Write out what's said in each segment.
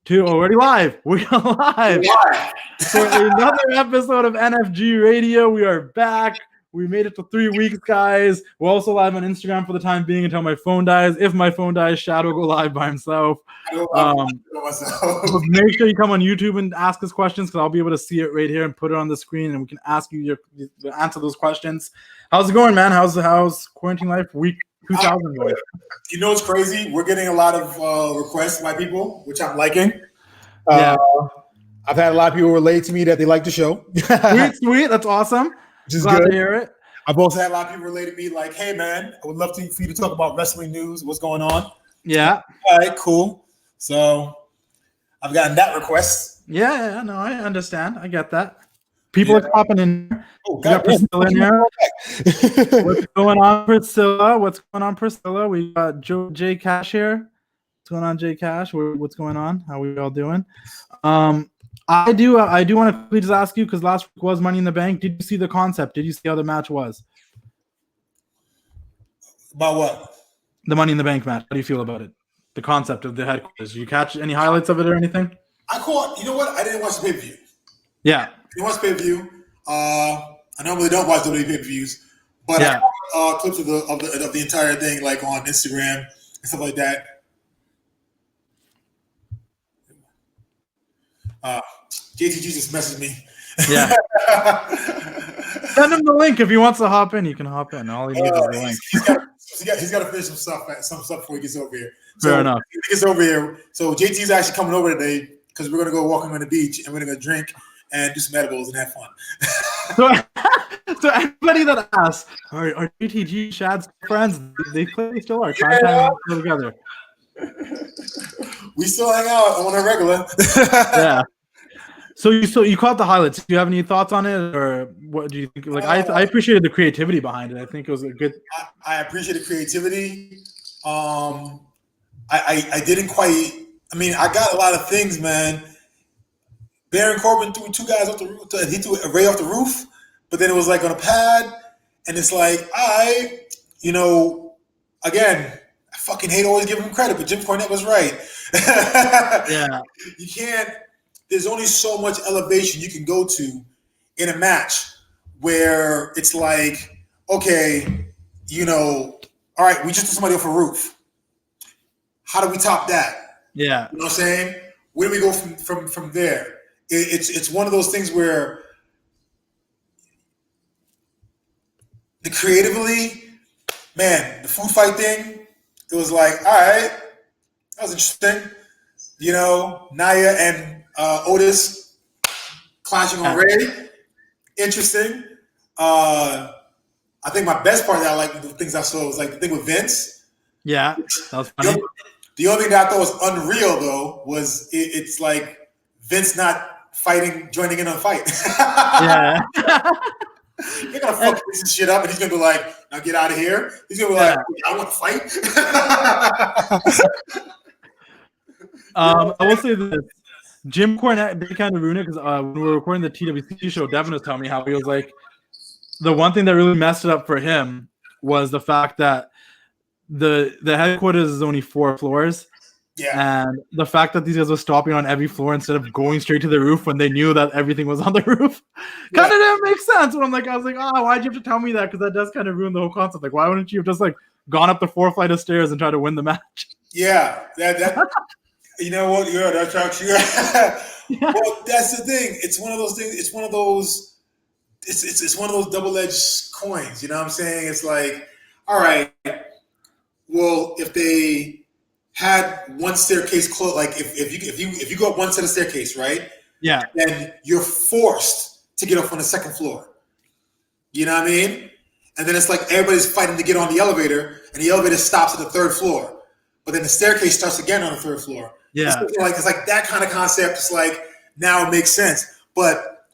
2. Already live. We are live for another episode of NFG Radio. We are back. We made it to 3 weeks, guys. We're also live on Instagram for the time being until my phone dies. If my phone dies, Shad will go live by himself. Make sure you come on YouTube and ask us questions because I'll be able to see it right here and put it on the screen, and we can ask you answer those questions. How's it going, man? How's quarantine life week 2000 going? You know, it's crazy. We're getting a lot of requests by people, which I'm liking. Yeah. I've had a lot of people relate to me that they like the show. Sweet. That's awesome. Just glad good to hear it. I've also had a lot of people relate to me like, hey, man, I would love for you to talk about wrestling news. What's going on? Yeah. All right, cool. So I've gotten that request. Yeah, no, I understand. I get that. People are popping in. Oh, we got Priscilla in here. What's going on, Priscilla? We got J Cash here. What's going on, J Cash? What's going on? How are we all doing? I do want to quickly just ask you, because last week was Money in the Bank. Did you see the concept? Did you see how the match was? About what? The Money in the Bank match. How do you feel about it? The concept of the headquarters. Did you catch any highlights of it or anything? You know what? I didn't watch the pay-per-view. Yeah. I didn't watch the pay-per-view. I normally don't watch WWE pay-per-views, but yeah. I saw clips of the entire thing, like on Instagram and stuff like that. JTG just messaged me. Yeah. Send him the link if he wants to hop in. You can hop in. All he needs is the link. He's got to finish some stuff before he gets over here. Fair enough. He gets over here. So JT's actually coming over today because we're gonna go walking on the beach and we're gonna go drink and do some edibles and have fun. So everybody that asks, are JTG Shad's friends? They still are. Cryme Tyme together. We still hang out on a regular. Yeah. So you caught the highlights. Do you have any thoughts on it, or what do you think? Like, I appreciated the creativity behind it. I think it was a good. I appreciate the creativity. I didn't quite. I mean, I got a lot of things, man. Baron Corbin threw 2 guys off the roof. He threw a Ray off the roof, but then it was like on a pad, and it's like, again, I fucking hate always giving him credit, but Jim Cornette was right. Yeah. You can't. There's only so much elevation you can go to in a match where it's like, okay, all right, we just threw somebody off a roof. How do we top that? Yeah. You know what I'm saying? Where do we go from there? It's one of those things where the creatively, man, the food fight thing, it was like, all right, that was interesting. Nia and Otis clashing on Ray. Interesting. I think my best part that I like the things I saw was like the thing with Vince. Yeah, that was funny. The only thing that I thought was unreal though was it's like Vince not joining in on a fight. Yeah. They're gonna fuck this shit up, and he's gonna be like, "Now get out of here." He's gonna be like, "I want to fight." I will say this. Jim Cornette, they kind of ruined it because when we were recording the TWC show, Devin was telling me how he was like, the one thing that really messed it up for him was the fact that the headquarters is only 4 floors. Yeah. And the fact that these guys were stopping on every floor instead of going straight to the roof when they knew that everything was on the roof kind of didn't make sense. And I was like, why'd you have to tell me that? Because that does kind of ruin the whole concept. Like, why wouldn't you have just like gone up the 4th flight of stairs and try to win the match? Yeah. That you know what? Yeah, that's actually. Yeah. Well, that's the thing. It's one of those things. It's one of those. It's one of those double-edged coins. You know what I'm saying? It's like, all right. Well, if they had one staircase closed, like if you go up one set of staircase, right? Yeah. Then you're forced to get up on the 2nd floor. You know what I mean? And then it's like everybody's fighting to get on the elevator, and the elevator stops at the 3rd floor, but then the staircase starts again on the 3rd floor. Yeah. It's like that kind of concept. It's like now it makes sense, but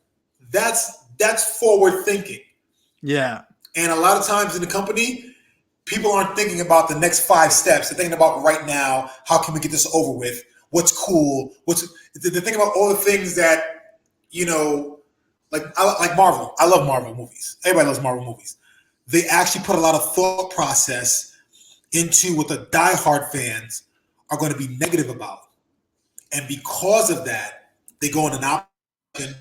that's forward thinking. Yeah. And a lot of times in the company, people aren't thinking about the next 5 steps. They're thinking about right now. How can we get this over with? What's cool? They're thinking about all the things that like Marvel. I love Marvel movies. Everybody loves Marvel movies. They actually put a lot of thought process into what the diehard fans are going to be negative about. And because of that, they go in an option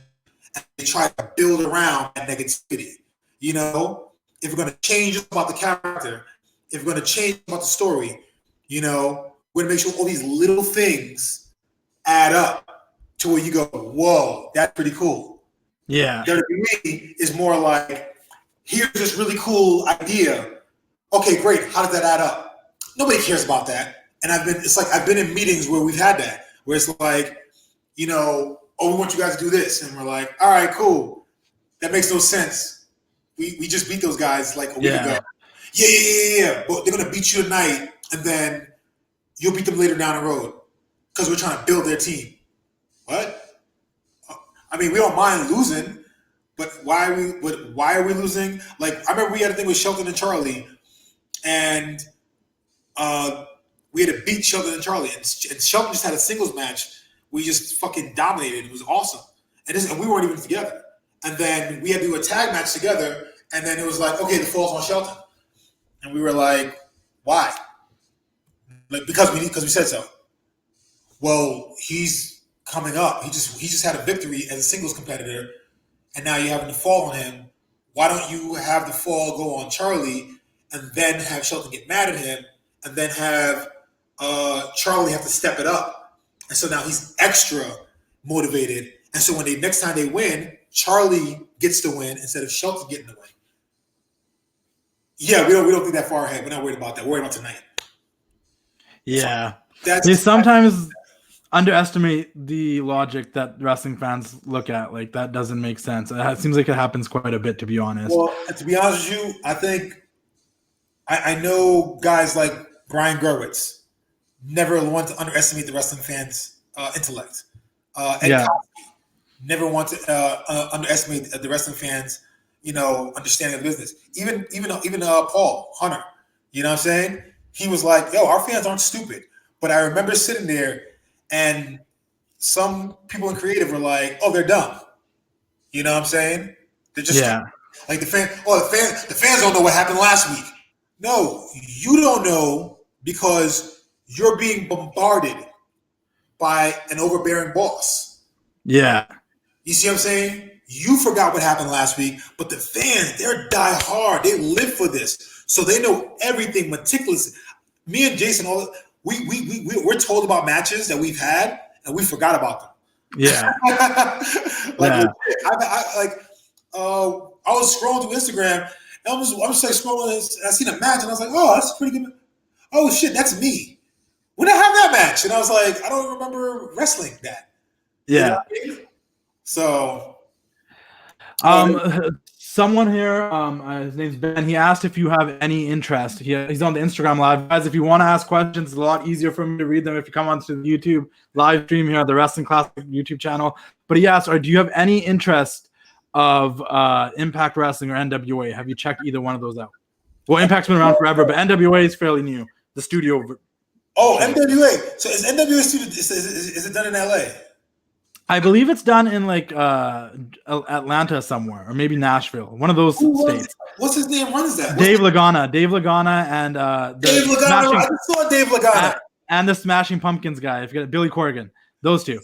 and they try to build around that negativity. You know, if we're going to change about the character, if we're going to change about the story, you know, we're going to make sure all these little things add up to where you go, whoa, that's pretty cool. Yeah. WWE is more like, here's this really cool idea. Okay, great. How does that add up? Nobody cares about that. And I've been in meetings where we've had that, where it's like, you know, oh, we want you guys to do this. And we're like, all right, cool. That makes no sense. We just beat those guys like a week ago. Yeah. But they're going to beat you tonight, and then you'll beat them later down the road because we're trying to build their team. What? I mean, we don't mind losing, but why are we losing? Like, I remember we had a thing with Shelton and Charlie, and we had to beat Shelton and Charlie, and Shelton just had a singles match. We just fucking dominated. It was awesome. And we weren't even together. And then we had to do a tag match together, and then it was like, okay, the fall's on Shelton. And we were like, why? Like, because we said so. Well, he's coming up. He just had a victory as a singles competitor, and now you're having the fall on him. Why don't you have the fall go on Charlie, and then have Shelton get mad at him, and then have Charlie have to step it up? And so now he's extra motivated. And so when next time they win, Charlie gets the win instead of Shelton getting the win. Yeah, we don't think that far ahead. We're not worried about that. We're worried about tonight. Yeah. So they sometimes underestimate the logic that wrestling fans look at. Like, that doesn't make sense. It seems like it happens quite a bit, to be honest. Well, to be honest with you, I think I know guys like Brian Gerwitz never want to underestimate the wrestling fans' intellect. Cosby never want to underestimate the wrestling fans' understanding of the business. Even Paul Hunter, you know what I'm saying? He was like, yo, our fans aren't stupid. But I remember sitting there, and some people in creative were like, oh, they're dumb. You know what I'm saying? They're just like the fans don't know what happened last week. No, you don't know because you're being bombarded by an overbearing boss. Yeah. You see what I'm saying? You forgot what happened last week, but the fans, they're die hard. They live for this. So they know everything meticulously. Me and Jason, we're told about matches that we've had, and we forgot about them. Yeah. I was scrolling through Instagram, and I was like scrolling, and I seen a match, and I was like, oh, that's pretty good. Oh, shit, that's me. When did I have that match? And I was like, I don't remember wrestling that. Yeah. You know? So... someone here, his name's Ben. He asked if you have any interest. He's on the Instagram live, guys. If you want to ask questions, it's a lot easier for me to read them if you come onto the YouTube live stream here at the Wrestling Classic YouTube channel. But he asked, do you have any interest of Impact Wrestling or NWA? Have you checked either one of those out? Well, Impact's been around forever, but NWA is fairly new. The studio. Oh, NWA. So is NWA studio? Is it done in LA? I believe it's done in like Atlanta somewhere, or maybe Nashville, one of those states. What's his name runs that? Dave Lagana and Dave Lagana. I just saw Dave Lagana and the Smashing Pumpkins guy. I forget, Billy Corgan. Those two.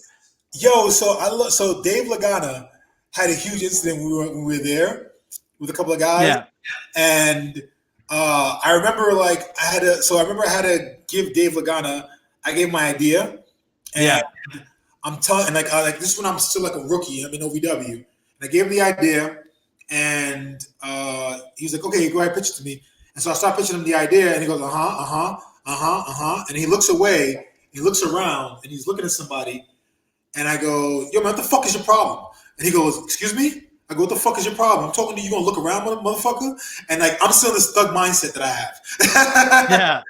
Yo, so Dave Lagana had a huge incident when we were there with a couple of guys. Yeah. And I remember I had to give Dave Lagana. I gave my idea. And I'm telling, like this is when I'm still like a rookie. I'm in OVW, and I gave him the idea, and he was like, "Okay, go ahead, pitch it to me." And so I start pitching him the idea, and he goes, and he looks away, he looks around, and he's looking at somebody, and I go, "Yo, man, what the fuck is your problem?" And he goes, "Excuse me?" I go, "What the fuck is your problem? I'm talking to you. You gonna look around, motherfucker?" And like, I'm still in this thug mindset that I have. Yeah.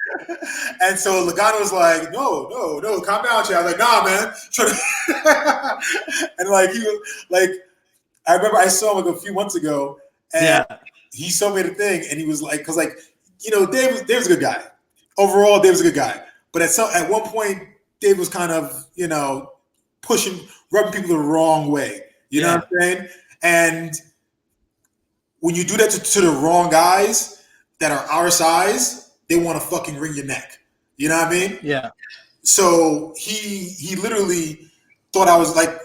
And so Lagana was like, no, calm down, Chad. I was like, nah, man. And like, he was like, I remember I saw him like a few months ago, and he showed me the thing, and he was like, because like, Dave was a good guy. Overall, Dave was a good guy. But at one point, Dave was kind of, rubbing people the wrong way. You know what I'm saying? And when you do that to the wrong guys that are our size, they want to fucking wring your neck. You know what I mean? Yeah. So he literally thought I was like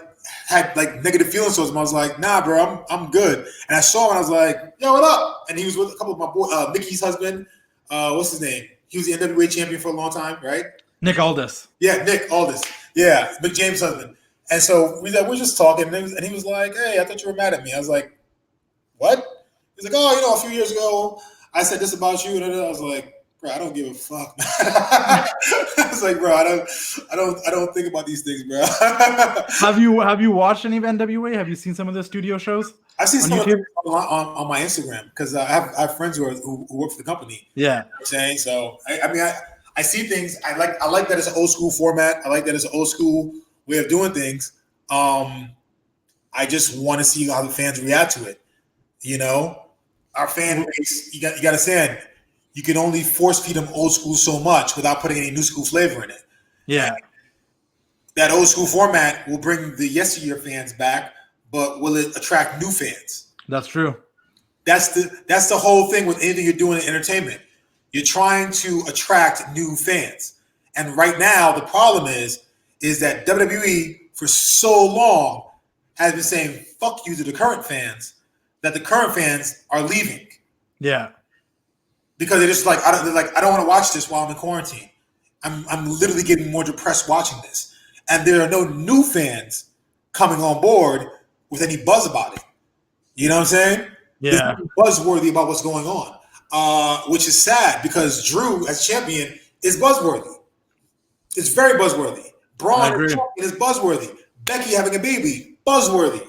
had like negative feelings towards him. I was like, nah, bro, I'm good. And I saw him and I was like, yo, what up? And he was with a couple of my boys, Mickey's husband. What's his name? He was the NWA champion for a long time, right? Nick Aldis. Yeah, Nick Aldis. Yeah, Mick James' husband. And so we're just talking, and he was like, hey, I thought you were mad at me. I was like, what? He's like, oh, a few years ago, I said this about you. And I was like, bro, I don't give a fuck. I was like, bro, I don't think about these things, bro. Have you watched any of NWA? Have you seen some of the studio shows? I've seen some of them on my Instagram because I have friends who work for the company. Yeah, you know what I'm saying. So I see things. I like that it's an old school format. I like that it's an old school way of doing things. I just want to see how the fans react to it. Our fan base. You got to understand. You can only force feed them old school so much without putting any new school flavor in it. Yeah. And that old school format will bring the yesteryear fans back, but will it attract new fans? That's true. That's the whole thing with anything you're doing in entertainment. You're trying to attract new fans. And right now, the problem is that WWE for so long has been saying fuck you to the current fans that the current fans are leaving. Yeah. Because they're just like, I don't want to watch this while I'm in quarantine. I'm literally getting more depressed watching this. And there are no new fans coming on board with any buzz about it. You know what I'm saying? Yeah. There's nothing buzzworthy about what's going on, which is sad because Drew as champion is buzzworthy. It's very buzzworthy. Braun as champion is buzzworthy. Becky having a baby, buzzworthy.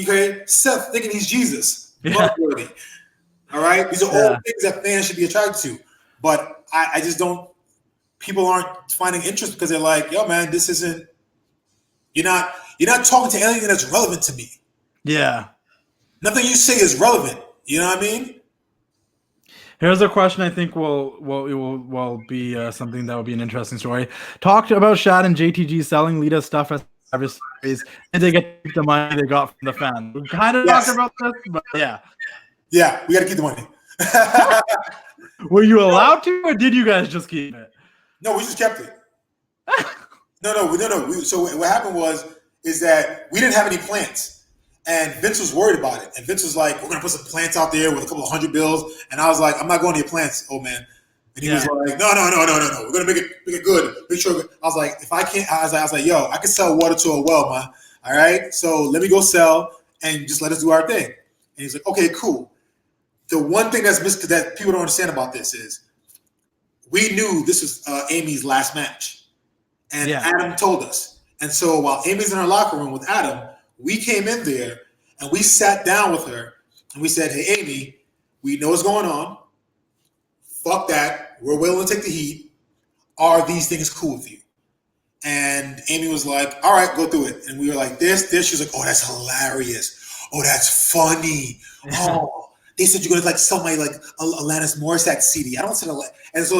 Okay? Seth thinking he's Jesus, buzzworthy. All right, these are all things that fans should be attracted to, but I just don't. People aren't finding interest because they're like, "Yo, man, this isn't. You're not talking to anything that's relevant to me. Yeah, nothing you say is relevant. You know what I mean?" Here's a question I think will be something that will be an interesting story. Talked about Shad and JTG selling Lita stuff as service series, and they get the money they got from the fans. We kind of talked about this, but yeah. Yeah, we got to keep the money. Were you allowed to, or did you guys just keep it? No, we just kept it. No. So what happened is that we didn't have any plants, and Vince was worried about it. And Vince was like, "We're gonna put some plants out there with a couple of $100 bills." And I was like, "I'm not going to your plants, old man." And he was like, "No. We're gonna make it good. Make sure." I was like, "If I can't," I was like, "Yo, I can sell water to a well, man. All right, so let me go sell and just let us do our thing." And he's like, "Okay, cool." The one thing that's missed that people don't understand about this is we knew this was Amy's last match. And Adam told us. And so while Amy's in her locker room with Adam, we came in there and we sat down with her and we said, "Hey, Amy, we know what's going on. Fuck that. We're willing to take the heat. Are these things cool with you?" And Amy was like, "All right, go through it." And we were like, this. She's like, "Oh, that's hilarious. Oh, that's funny. Oh. They said you're gonna sell my Alanis Morissette CD. I don't sell it." And so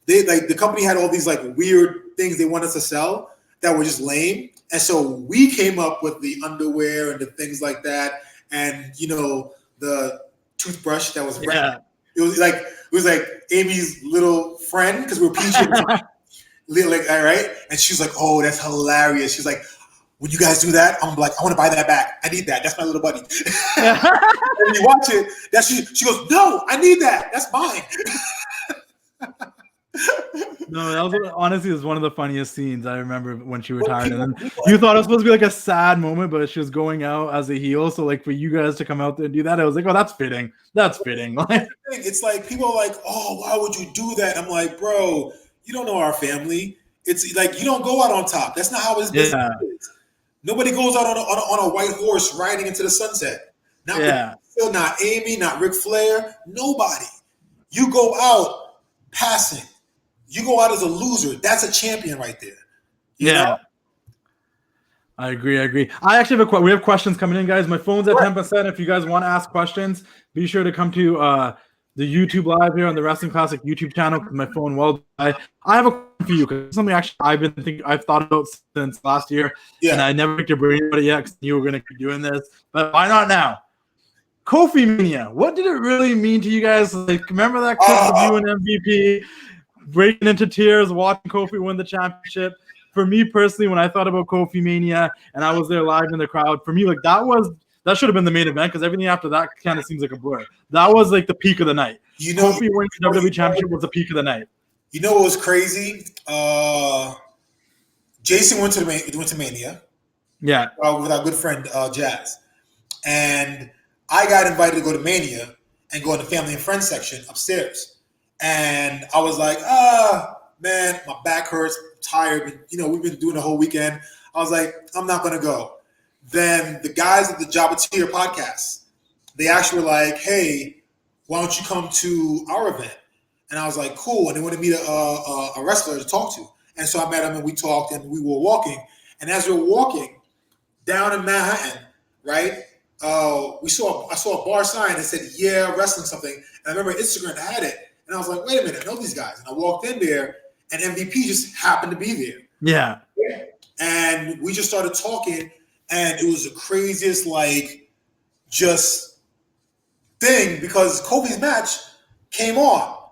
the company had all these weird things they wanted us to sell that were just lame. And so we came up with the underwear and the things like that, and the toothbrush that was red. It was like Amy's little friend because we were PG. All right, and she was like, "Oh, that's hilarious." She's like, "When you guys do that, I'm like, I want to buy that back. I need that. That's my little buddy." And you watch it, she goes, "No, I need that. That's mine." No, that was honestly was one of the funniest scenes I remember when she retired. And then you thought it was supposed to be a sad moment, but she was going out as a heel. So for you guys to come out there and do that, I was like, "Oh, that's fitting. That's fitting." It's like people are like, "Oh, why would you do that?" I'm like, "Bro, you don't know our family. It's like you don't go out on top. That's not how it's business is. Nobody goes out on a white horse riding into the sunset. Not Amy, not Ric Flair, nobody. You go out passing. You go out as a loser. That's a champion right there. You know? I agree. I actually we have questions coming in, guys. My phone's at 10%. If you guys want to ask questions, be sure to come to the YouTube live here on the Wrestling Classic YouTube channel because my phone I have a question for you because something actually I've thought about since last year, and I never picked your brain about it yet because you were going to keep doing this. But why not now? Kofimania. What did it really mean to you guys? Remember that clip of you and MVP? breaking into tears, watching Kofi win the championship. For me personally, when I thought about Kofi Mania and I was there live in the crowd, for me, like that should have been the main event because everything after that kind of seems like a blur. That was like the peak of the night. Kofi winning the WWE Championship was the peak of the night. You know what was crazy? Jason went to Mania. Yeah. With our good friend Jazz. And I got invited to go to Mania and go in the family and friends section upstairs. And I was like, man, my back hurts, I'm tired. We've been doing the whole weekend. I was like, I'm not going to go. Then the guys at the Jabatier podcast, they actually were like, hey, why don't you come to our event? And I was like, cool. And they wanted me to a wrestler to talk to. And so I met him and we talked and we were walking. And as we were walking down in Manhattan, right, I saw a bar sign that said, yeah, wrestling something. And I remember Instagram had it. And I was like, wait a minute, I know these guys. And I walked in there and MVP just happened to be there. Yeah. And we just started talking. And it was the craziest, just thing because Kofi's match came on.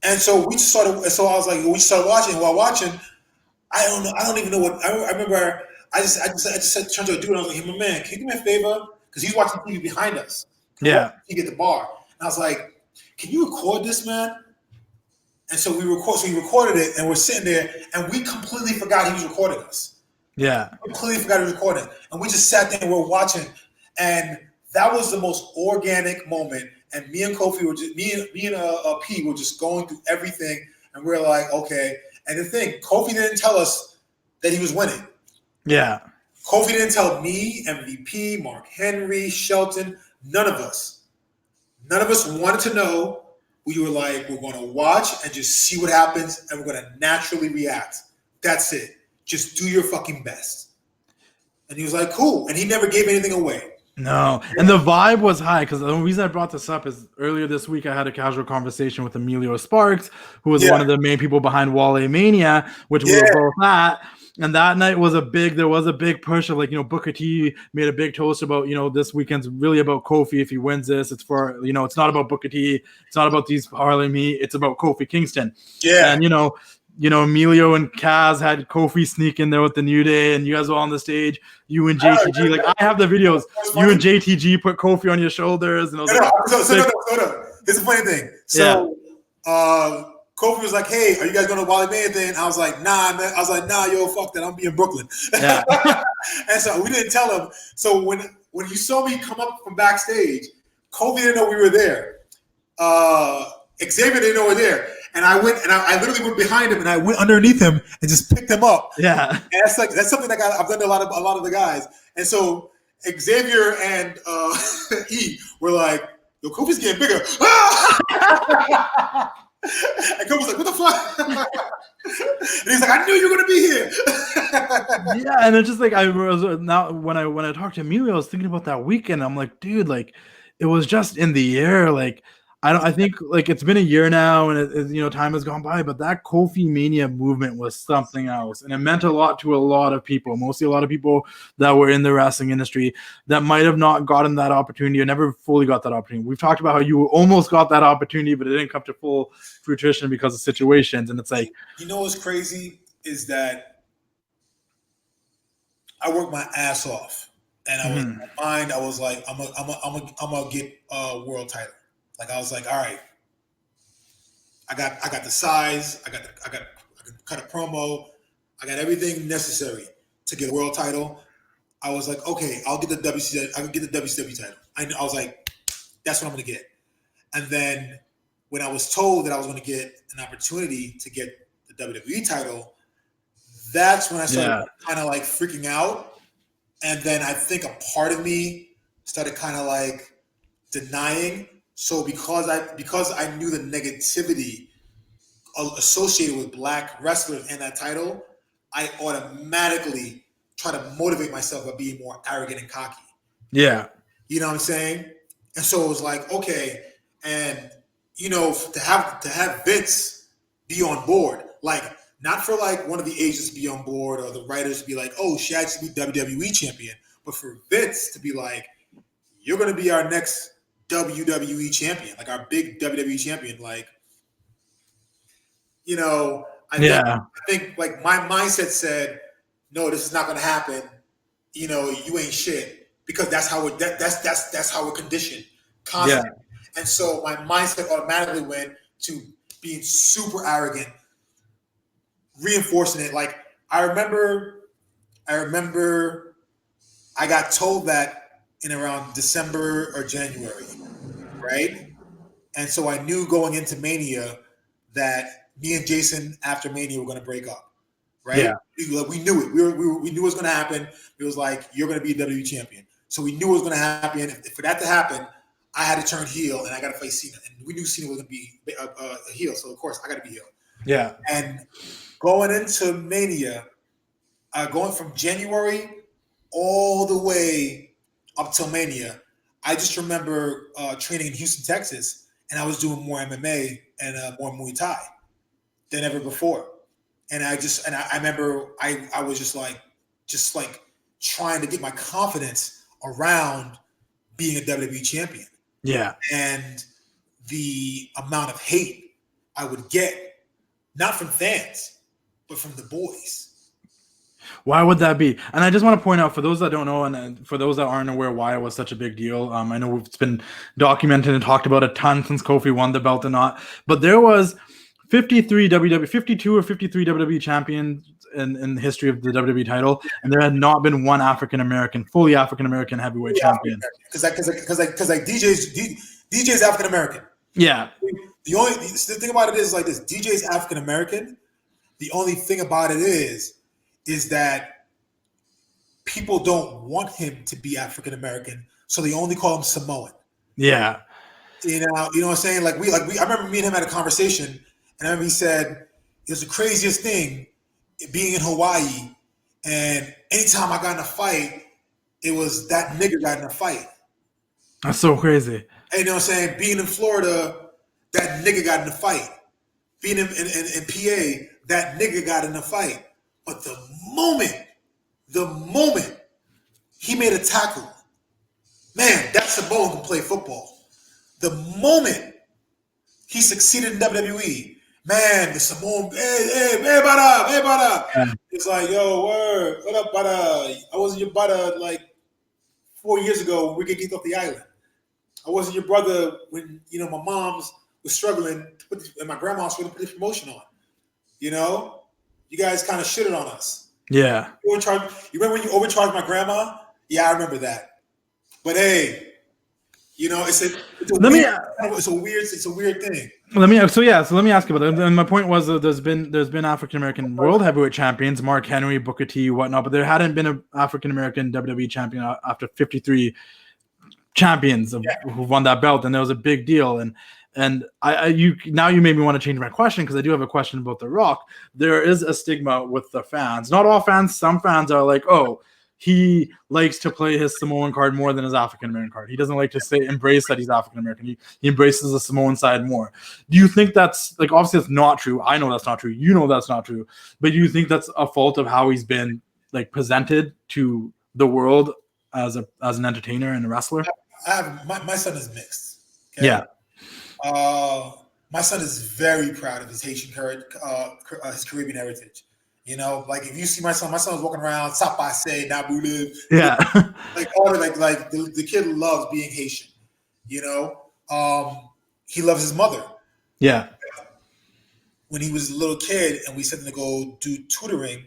And so we just started, so I was like, we started watching. While watching, I don't know, I don't even know what, I remember I just turned to a dude and I was like, hey, my man, can you do me a favor? Because he's watching TV behind us. Yeah. He get the bar. And I was like, can you record this, man? And so we recorded it and we're sitting there and we completely forgot he was recording us. Yeah. We completely forgot he was recording. And we just sat there and we're watching. And that was the most organic moment. And me and Kofi were just, me and P were just going through everything. And we're like, okay. And the thing, Kofi didn't tell us that he was winning. Yeah. Kofi didn't tell me, MVP, Mark Henry, Shelton, none of us. None of us wanted to know. We were like, we're going to watch and just see what happens. And we're going to naturally react. That's it. Just do your fucking best. And he was like, cool. And he never gave anything away. No. And the vibe was high because the reason I brought this up is earlier this week I had a casual conversation with Emilio Sparks, who was one of the main people behind Wale Mania, which we were both at. And that night there was a big push of Booker T made a big toast about, this weekend's really about Kofi. If he wins this, it's for, it's not about Booker T. It's not about these Harlem Heat. It's about Kofi Kingston. Yeah. And, Emilio and Kaz had Kofi sneak in there with the New Day, and you guys were on the stage. You and JTG, I have the videos. You and JTG put Kofi on your shoulders, and I was Here's the funny thing. So, Kofi was like, "Hey, are you guys going to Wally Mania thing?" I was like, "Nah, man." I was like, "Nah, yo, fuck that. I'm be in Brooklyn." Yeah. And so we didn't tell him. So when you saw me come up from backstage, Kofi didn't know we were there. Xavier didn't know we were there. And I went and I literally went behind him and I went underneath him and just picked him up. Yeah, and that's something that I've done to a lot of the guys. And so Xavier and E were like, "Yo, Kofi's getting bigger." And Kofi's like, "What the fuck?" And he's like, "I knew you were gonna be here." Yeah, and it's just I was now when I talked to Emilio, I was thinking about that weekend. I'm like, dude, it was just in the air, I think it's been a year now and it time has gone by, but that Kofi Mania movement was something else. And it meant a lot to a lot of people, mostly a lot of people that were in the wrestling industry that might have not gotten that opportunity or never fully got that opportunity. We've talked about how you almost got that opportunity, but it didn't come to full fruition because of situations. And it's what's crazy is that I worked my ass off and I was in my mind, I was like, I'm gonna get a world title. I was like, all right, I got the size, I got cut a promo, I got everything necessary to get a world title. I was like, okay, I'll get the WCW title. I was like, that's what I'm gonna get. And then when I was told that I was gonna get an opportunity to get the WWE title, that's when I started kind of freaking out. And then I think a part of me started kind of denying. So because I knew the negativity associated with black wrestlers and that title, I automatically try to motivate myself by being more arrogant and cocky. Yeah. You know what I'm saying? And so it was like, okay, and to have Vince be on board, not for one of the agents to be on board or the writers to be like, oh, Shad should be WWE champion, but for Vince to be like, you're gonna be our next WWE champion, our big WWE champion. I think like my mindset said, no, this is not going to happen. You ain't shit, because that's how we're conditioned constantly. Yeah. And so my mindset automatically went to being super arrogant, reinforcing it. Like I remember I got told that in around December or January, right? And so I knew going into Mania that me and Jason after Mania were going to break up, right? Yeah. We knew it. We knew it was going to happen. It was like, you're going to be a WWE champion. So we knew it was going to happen. If for that to happen, I had to turn heel and I got to face Cena. And we knew Cena was going to be a heel. So, of course, I got to be heel. Yeah. And going into Mania, going from January all the way up till Mania, I just remember training in Houston, Texas, and I was doing more MMA and more Muay Thai than ever before. And I remember I was just like trying to get my confidence around being a WWE champion. Yeah. And the amount of hate I would get, not from fans, but from the boys. Why would that be? And I just want to point out, for those that don't know, and for those that aren't aware why it was such a big deal, I know it's been documented and talked about a ton since Kofi won the belt or not, but there was 52 or 53 WWE champions in the history of the WWE title, and there had not been one fully African American heavyweight champion. Because DJ's African American. Yeah. The thing about it is like this: DJ's African American. The only thing about it is that people don't want him to be African American, so they only call him Samoan. Yeah. You know what I'm saying? I remember me and him had a conversation, and I remember he said it was the craziest thing being in Hawaii, and anytime I got in a fight, it was that nigga got in a fight. That's so crazy. And you know what I'm saying? Being in Florida, that nigga got in a fight. Being in PA, that nigga got in a fight. But the moment he made a tackle, man, that Samoan can play football. The moment he succeeded in WWE, man, the Samoan, hey, brother. Yeah. It's like, yo, word, what up, brother? I wasn't your brother like 4 years ago when we get kicked off the island. I wasn't your brother when, my mom's was struggling and my grandma was trying to put this promotion on. You guys kind of shitted on us. Yeah. You remember when you overcharged my grandma? Yeah, I remember that. But hey, it's a weird thing. Let me ask you about that. And my point was that there's been African American world heavyweight champions, Mark Henry, Booker T, whatnot, but there hadn't been an African American WWE champion after 53 champions who won that belt, and there was a big deal. And you made me want to change my question, because I do have a question about The Rock. There is a stigma with the fans. Not all fans. Some fans are like, oh, he likes to play his Samoan card more than his African American card. He doesn't like to embrace that he's African American. He embraces the Samoan side more. Do you think that's like, obviously it's not true? I know that's not true. You know that's not true. But do you think that's a fault of how he's been like presented to the world as an entertainer and a wrestler? My son is mixed. Okay? Yeah. My son is very proud of his Haitian his Caribbean heritage. Like if you see my son's walking around, Sapase, Nabulu. Yeah. The kid loves being Haitian. He loves his mother. Yeah. When he was a little kid and we sent him to go do tutoring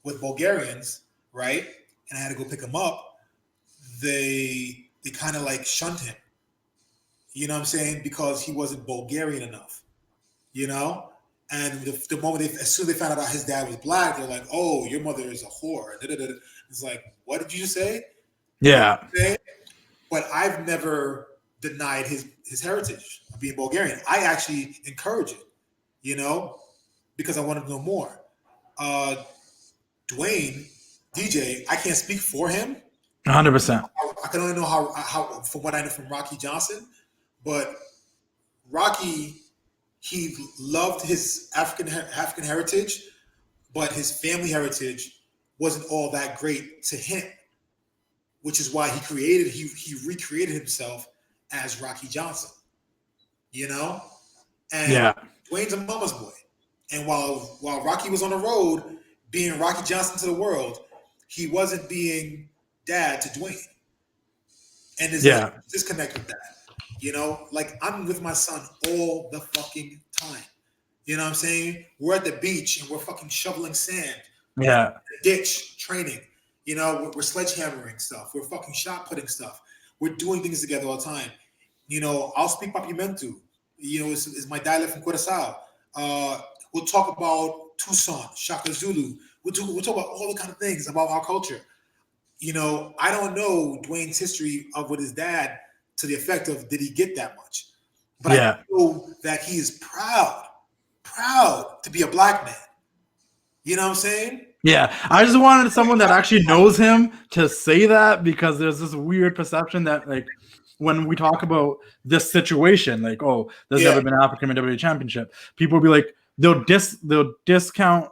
with Bulgarians, right? And I had to go pick him up, they kind of like shunned him. You know what I'm saying? Because he wasn't Bulgarian enough, And the moment as soon as they found out his dad was black, they're like, "Oh, your mother is a whore." It's like, what did you say? Yeah. But I've never denied his heritage of being Bulgarian. I actually encourage it, because I want to know more. Dwayne, DJ, I can't speak for him. 100%. I can only know how from what I know from Rocky Johnson. But Rocky, he loved his African heritage, but his family heritage wasn't all that great to him, which is why he recreated himself as Rocky Johnson, And Dwayne's a mama's boy, And while Rocky was on the road being Rocky Johnson to the world, he wasn't being dad to Dwayne. And there's a disconnect with that. Like I'm with my son all the fucking time. You know what I'm saying? We're at the beach and we're fucking shoveling sand. Yeah. Ditch training. We're sledgehammering stuff. We're fucking shot putting stuff. We're doing things together all the time. I'll speak Papiamento. Is my dialect from Curaçao. We'll talk about Tucson, Shaka Zulu. We'll talk about all the kind of things about our culture. I don't know Dwayne's history with his dad to the effect of did he get that much? But I know that he is proud to be a black man. You know what I'm saying? Yeah, I just wanted someone that actually knows him to say that, because there's this weird perception that, like, when we talk about this situation, like, oh, there's never been an African in WWE Championship, people will be like, they'll discount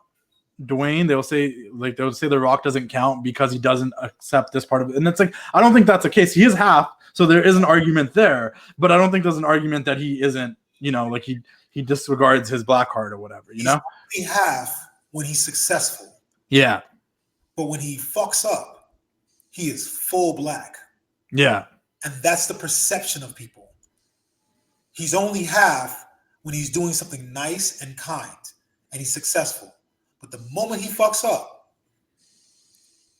Dwayne. They'll say The Rock doesn't count because he doesn't accept this part of it, and it's like, I don't think that's the case. He is half, so there is an argument there, but I don't think there's an argument that he isn't. Like he disregards his black card or whatever. He's only half when he's successful. Yeah. But when he fucks up, he is full black. Yeah. And that's the perception of people. He's only half when he's doing something nice and kind and he's successful. But the moment he fucks up,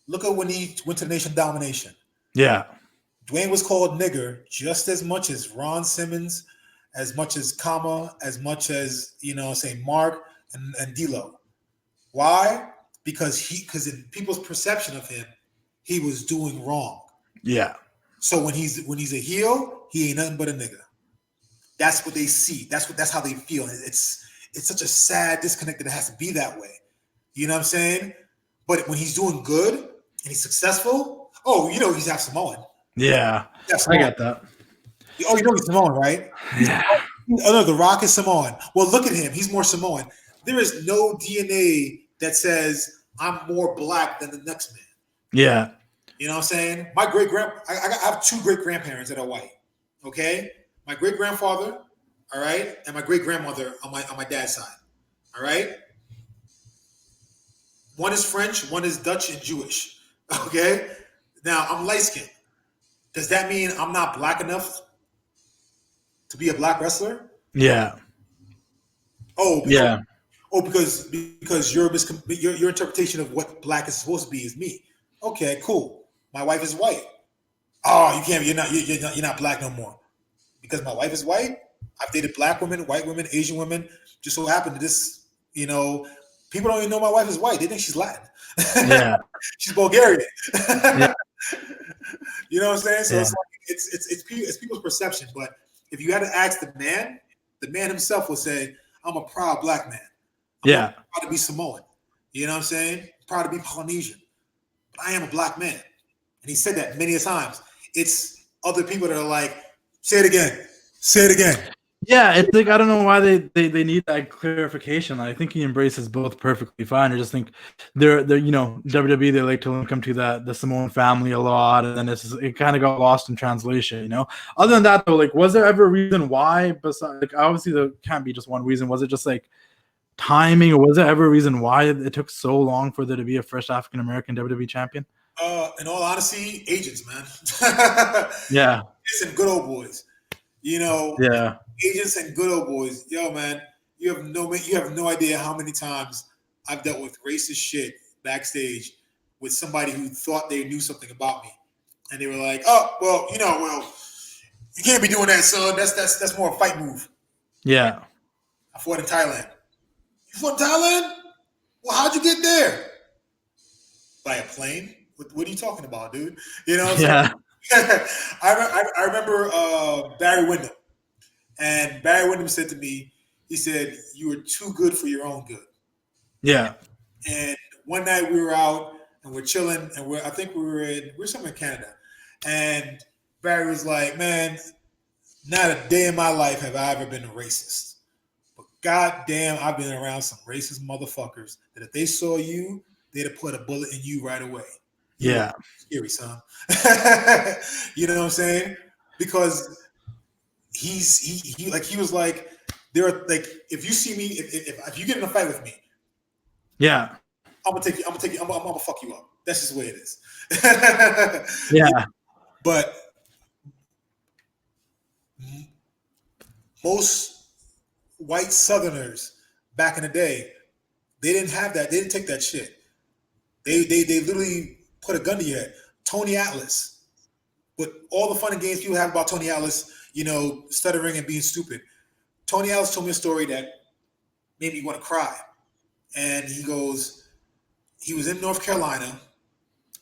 look at when he went to Nation Domination. Yeah. Dwayne was called nigger just as much as Ron Simmons, as much as Kama, as much as, say Mark and D'Lo. Why? Because in people's perception of him, he was doing wrong. Yeah. So when he's a heel, he ain't nothing but a nigga. That's what they see. That's how they feel. It's such a sad disconnect that it has to be that way. You know what I'm saying? But when he's doing good and he's successful, he's half Samoan. Yeah. I get that. Oh, he's Samoan, right? Yeah. Oh no, The Rock is Samoan. Well, look at him. He's more Samoan. There is no DNA that says I'm more black than the next man. Yeah. You know what I'm saying? My I have two great grandparents that are white. Okay, my great grandfather, all right, and my great grandmother on my dad's side. All right. One is French, one is Dutch and Jewish. Okay. Now I'm light skinned. Does that mean I'm not black enough to be a black wrestler? Yeah. Because your interpretation of what black is supposed to be is me. Okay, cool. My wife is white. Oh, you can't. You're not black no more. Because my wife is white. I've dated black women, white women, Asian women. Just so happened to this. People don't even know my wife is white. They think she's Latin. Yeah. She's Bulgarian. Yeah. You know what I'm saying? So it's people's perception. But if you had to ask the man himself will say, "I'm a proud black man. I'm proud to be Samoan. You know what I'm saying? Proud to be Polynesian. But I am a black man." And he said that many a times. It's other people that are like, "Say it again. Say it again." Yeah, it's like, I don't know why they need that clarification. I think he embraces both perfectly fine. I just think they're WWE, they like to link him to the Simone family a lot, and then it kind of got lost in translation. Other than that, though, like, was there ever a reason why? Besides, like, obviously there can't be just one reason. Was it just like timing, or was there ever a reason why it took so long for there to be a first African American WWE champion? In all honesty, agents, man. Yeah, it's some good old boys. Yeah. Agents and good old boys. Yo, man, you have no idea how many times I've dealt with racist shit backstage with somebody who thought they knew something about me, and they were like, "Oh, well, you can't be doing that, son. That's more a fight move." Yeah. I fought in Thailand. You fought in Thailand? Well, how'd you get there? By a plane? What are you talking about, dude? Yeah. I remember Barry Windham. And Barry Windham said to me, he said, "You are too good for your own good." Yeah. And one night we were out and we're chilling, and I think we're somewhere in Canada. And Barry was like, "Man, not a day in my life have I ever been a racist. But goddamn, I've been around some racist motherfuckers that if they saw you, they'd have put a bullet in you right away." Yeah. Scary, son. You know what I'm saying? Because he was like, There are like, if you see me, if you get in a fight with me, yeah, I'm gonna take you. I'm gonna fuck you up. That's just the way it is. yeah, But most white Southerners back in the day, they didn't have that. They didn't take that shit. They literally put a gun to your head. Tony Atlas, with all the fun and games people have about Tony Atlas, stuttering and being stupid. Tony Atlas told me a story that made me want to cry. And he goes, he was in North Carolina,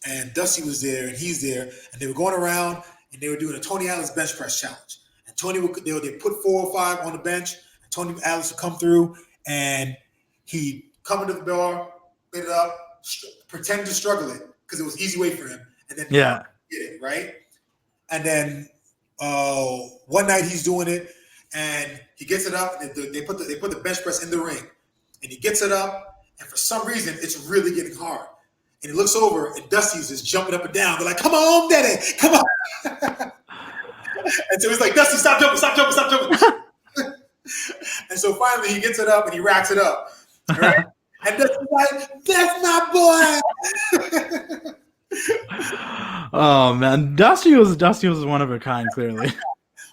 and Dusty was there, and he's there, and they were going around, and they were doing a Tony Atlas bench press challenge. And Tony they put 4 or 5 on the bench, and Tony Atlas would come through, and he'd come into the bar, get it up, pretend to struggle it, because it was an easy way for him, and then get it, right? And then one night he's doing it, and he gets it up, and they put the bench press in the ring, and he gets it up, and for some reason it's really getting hard. And he looks over, and Dusty's just jumping up and down. They're like, "Come on, Daddy, come on!" And so he's like, "Dusty, stop jumping, stop jumping, stop jumping!" And so finally he gets it up and he racks it up, right? And Dusty's like, "That's my boy." Oh man, Dusty was one of a kind, clearly.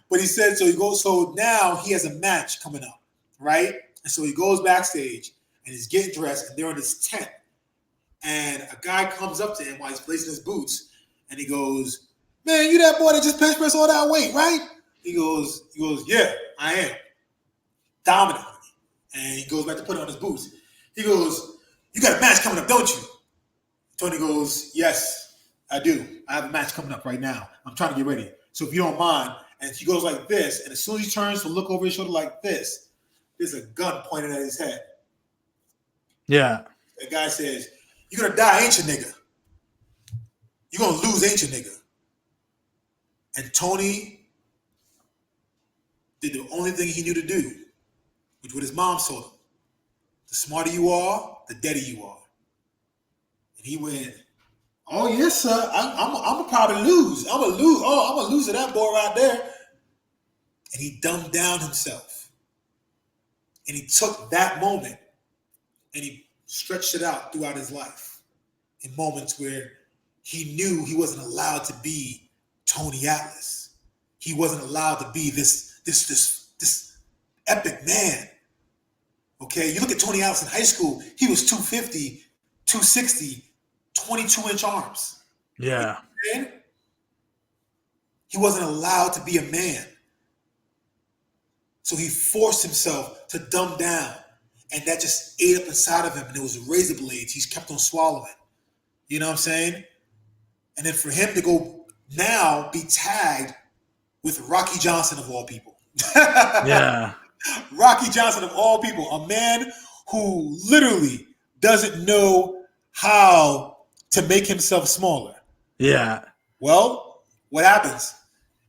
But he said, so now he has a match coming up, right? And so he goes backstage and he's getting dressed, and they're in his tent. And a guy comes up to him while he's placing his boots, and he goes, "Man, you that boy that just bench press all that weight, right?" He goes, "Yeah, I am." Dominant. And he goes back to put on his boots. He goes, "You got a match coming up, don't you?" Tony goes, "Yes, I do. I have a match coming up right now. I'm trying to get ready. So if you don't mind." And he goes like this, and as soon as he turns to look over his shoulder like this, there's a gun pointed at his head. Yeah. The guy says, "You're going to die, ain't you, nigga? You're going to lose, ain't you, nigga?" And Tony did the only thing he knew to do, which what his mom told him. The smarter you are, the deader you are. And he went, "Oh, yes, sir. I'm going to probably lose. I'm going to lose. Oh, I'm going to lose to that boy right there." And he dumbed down himself. And he took that moment and he stretched it out throughout his life in moments where he knew he wasn't allowed to be Tony Atlas. He wasn't allowed to be this epic man. Okay, you look at Tony Atlas in high school, he was 250, 260, 22-inch arms. Yeah. You know, he wasn't allowed to be a man. So he forced himself to dumb down, and that just ate up inside of him, and it was razor blades he's kept on swallowing. You know what I'm saying? And then for him to go now be tagged with Rocky Johnson of all people. Yeah. Rocky Johnson of all people, a man who literally doesn't know how to make himself smaller. Yeah. Well, what happens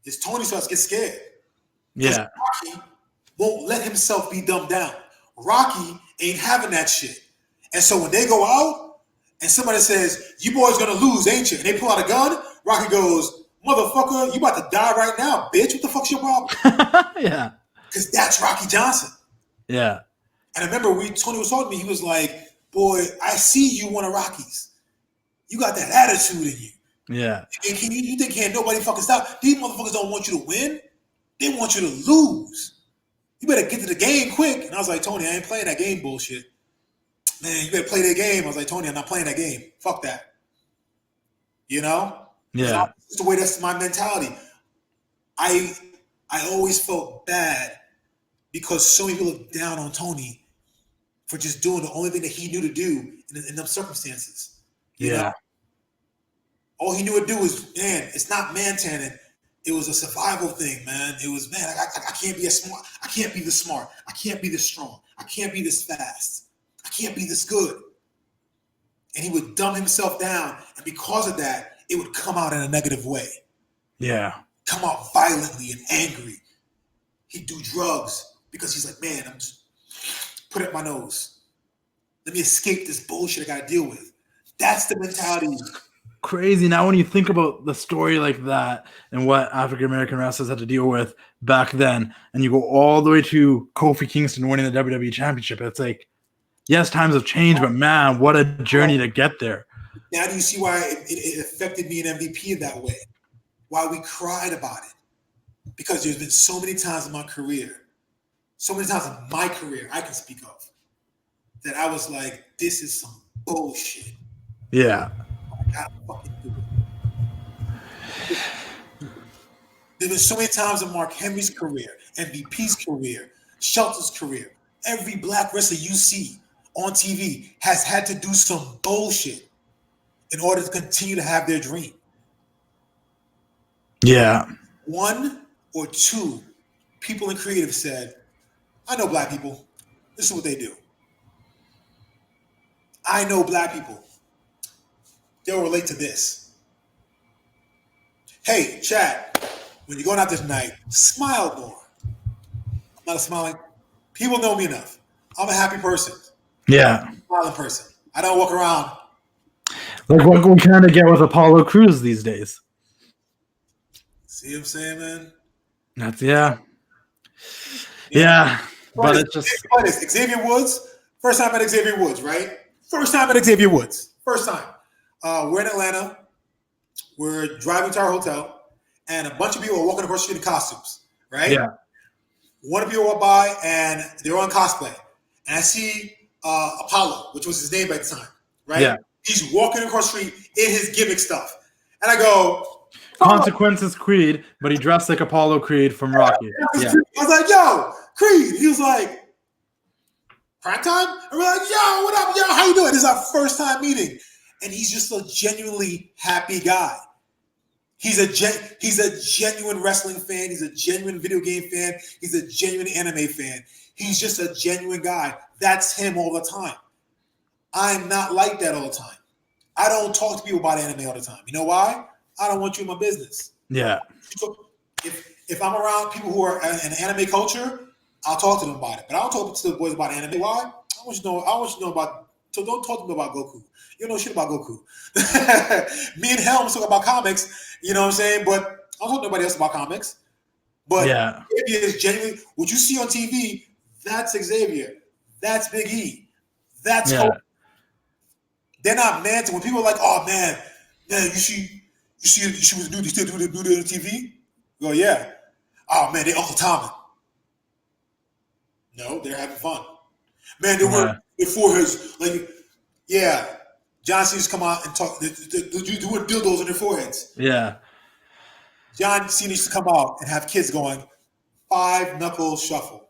is Tony starts to get scared. Yeah. Rocky won't let himself be dumbed down. Rocky ain't having that shit. And so when they go out and somebody says, "You boys gonna lose, ain't you?" and they pull out a gun, Rocky goes, "Motherfucker, you about to die right now, bitch. What the fuck's your problem?" Yeah. Because that's Rocky Johnson. Yeah. And I remember Tony was talking to me, he was like, "Boy, I see you one of Rockies. You got that attitude in you. Yeah. And you think can't nobody fucking stop? These motherfuckers don't want you to win. They want you to lose. You better get to the game quick." And I was like, "Tony, I ain't playing that game bullshit. Man, you better play that game." I was like, "Tony, I'm not playing that game. Fuck that." You know? Yeah. That's the way, that's my mentality. I always felt bad because so many people looked down on Tony for just doing the only thing that he knew to do in those circumstances. You know? All he knew to do was, man, it's not man-tanning. It was a survival thing, man. It was, man, I can't be as smart. I can't be this smart. I can't be this strong. I can't be this fast. I can't be this good. And he would dumb himself down. And because of that, it would come out in a negative way. Yeah. Come out violently and angry. He'd do drugs because he's like, man, I'm just put it up my nose. Let me escape this bullshit I got to deal with. That's the mentality crazy. Now, when you think about the story like that and what African American wrestlers had to deal with back then, and you go all the way to Kofi Kingston winning the WWE Championship, it's like, yes, times have changed, but man, what a journey to get there. Now do you see why it affected me in MVP in that way? Why we cried about it? Because there's been so many times in my career, I can speak of, that I was like, this is some bullshit. Yeah. I gotta fucking do it. There's been so many times in Mark Henry's career, MVP's career, Shelton's career, every black wrestler you see on TV has had to do some bullshit in order to continue to have their dream. Yeah. One or two people in creative said, I know black people. This is what they do. I know black people. They'll relate to this. Hey, Chad, when you're going out this night, smile more. I'm not smiling. People know me enough. I'm a happy person. Yeah. I'm a smiling person. I don't walk around. Like what we kind of get with Apollo Crews these days. See what I'm saying, man? That's, yeah. But it's just. Xavier Woods, first time at Xavier Woods, right? First time at Xavier Woods. First time. We're in Atlanta. We're driving to our hotel, and a bunch of people are walking across the street in costumes, right? Yeah. One of you walk by, and they're on cosplay. And I see Apollo, which was his name at the time, right? Yeah. He's walking across the street in his gimmick stuff. And I go, Consequences Creed, but he dressed like Apollo Creed from Rocky. Yeah. I was like, yo, Creed. He was like, Cryme Tyme? And we're like, yo, what up, yo? How you doing? This is our first time meeting. And he's just a genuinely happy guy. He's a genuine wrestling fan. He's a genuine video game fan. He's a genuine anime fan. He's just a genuine guy. That's him all the time. I'm not like that all the time. I don't talk to people about anime all the time. You know why? I don't want you in my business. Yeah. So if I'm around people who are in anime culture, I'll talk to them about it. But I don't talk to the boys about anime. Why? I want you to know about. So don't talk to me about Goku. You don't know shit about Goku. Me and Helms talk about comics. You know what I'm saying? But I don't talk to nobody else about comics. But yeah, Xavier is genuinely what you see on TV. That's Xavier. That's Big E. That's Kofi. They're not mad to when people are like, oh man, you see what they still do on TV? Go, yeah. Oh man, they Uncle Tommy. No, they're having fun. Man, they were their foreheads like, yeah. John Cena's come out and talk. They're doing dildos on their foreheads. Yeah. John Cena used to come out and have kids going 5-knuckle shuffle.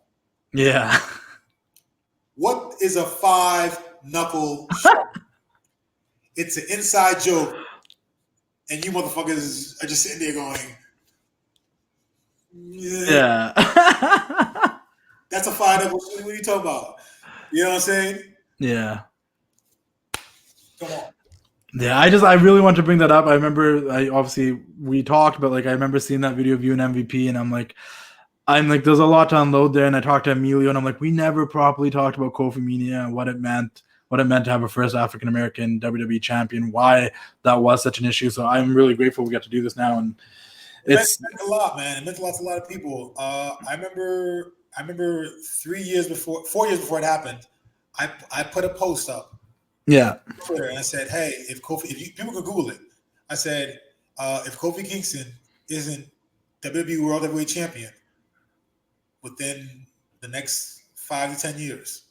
Yeah. What is a 5-knuckle shuffle? It's an inside joke, and you motherfuckers are just sitting there going, yeah. That's a 5-knuckle. What are you talking about? You know what I'm saying? Yeah. Come on. Yeah, I really want to bring that up. I remember, we talked, but like I remember seeing that video of you and MVP, and I'm like, there's a lot to unload there. And I talked to Emilio, and I'm like, we never properly talked about Kofimania and what it meant to have a first African American WWE champion, why that was such an issue. So I'm really grateful we got to do this now, and it meant a lot, man. It meant a lot to a lot of people. I remember 4 years before it happened, I put a post up. Yeah. And I said, hey, people can Google it. I said, if Kofi Kingston isn't WWE World Heavyweight Champion within the next 5 to 10 years,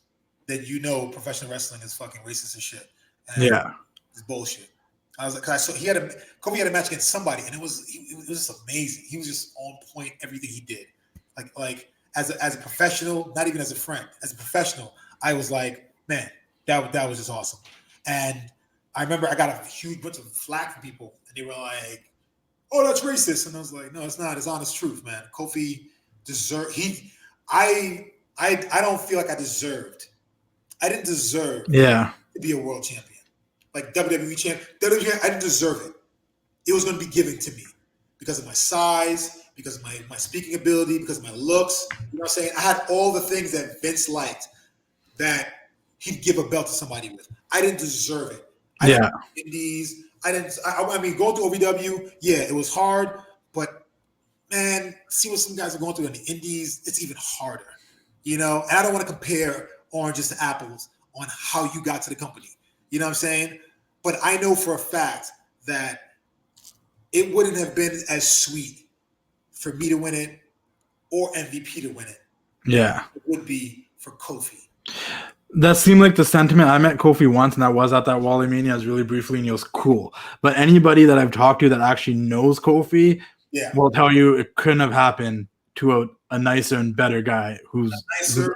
then you know professional wrestling is fucking racist as shit. And it's bullshit. I was like, Kofi had a match against somebody, and it was just amazing. He was just on point, everything he did. Like as a professional, not even as a friend, as a professional, I was like, man, that was just awesome. And I remember I got a huge bunch of flack from people, and they were like, oh, that's racist. And I was like, no, it's not. It's honest truth, man. Kofi I don't feel like I deserved. I didn't deserve to be a world champion. Like WWE champion. I didn't deserve it. It was going to be given to me because of my size, because of my speaking ability, because of my looks. You know what I'm saying? I had all the things that Vince liked that he'd give a belt to somebody with. I didn't deserve it. I didn't indies. I mean, going to OVW, yeah, it was hard, but man, see what some guys are going through in the indies, it's even harder, And I don't want to compare oranges to apples on how you got to the company. You know what I'm saying? But I know for a fact that it wouldn't have been as sweet for me to win it or MVP to win it. Yeah. It would be for Kofi. That seemed like the sentiment. I met Kofi once, and I was at that Wally Mania really briefly, and he was cool. But anybody that I've talked to that actually knows Kofi will tell you it couldn't have happened to a nicer and better guy who's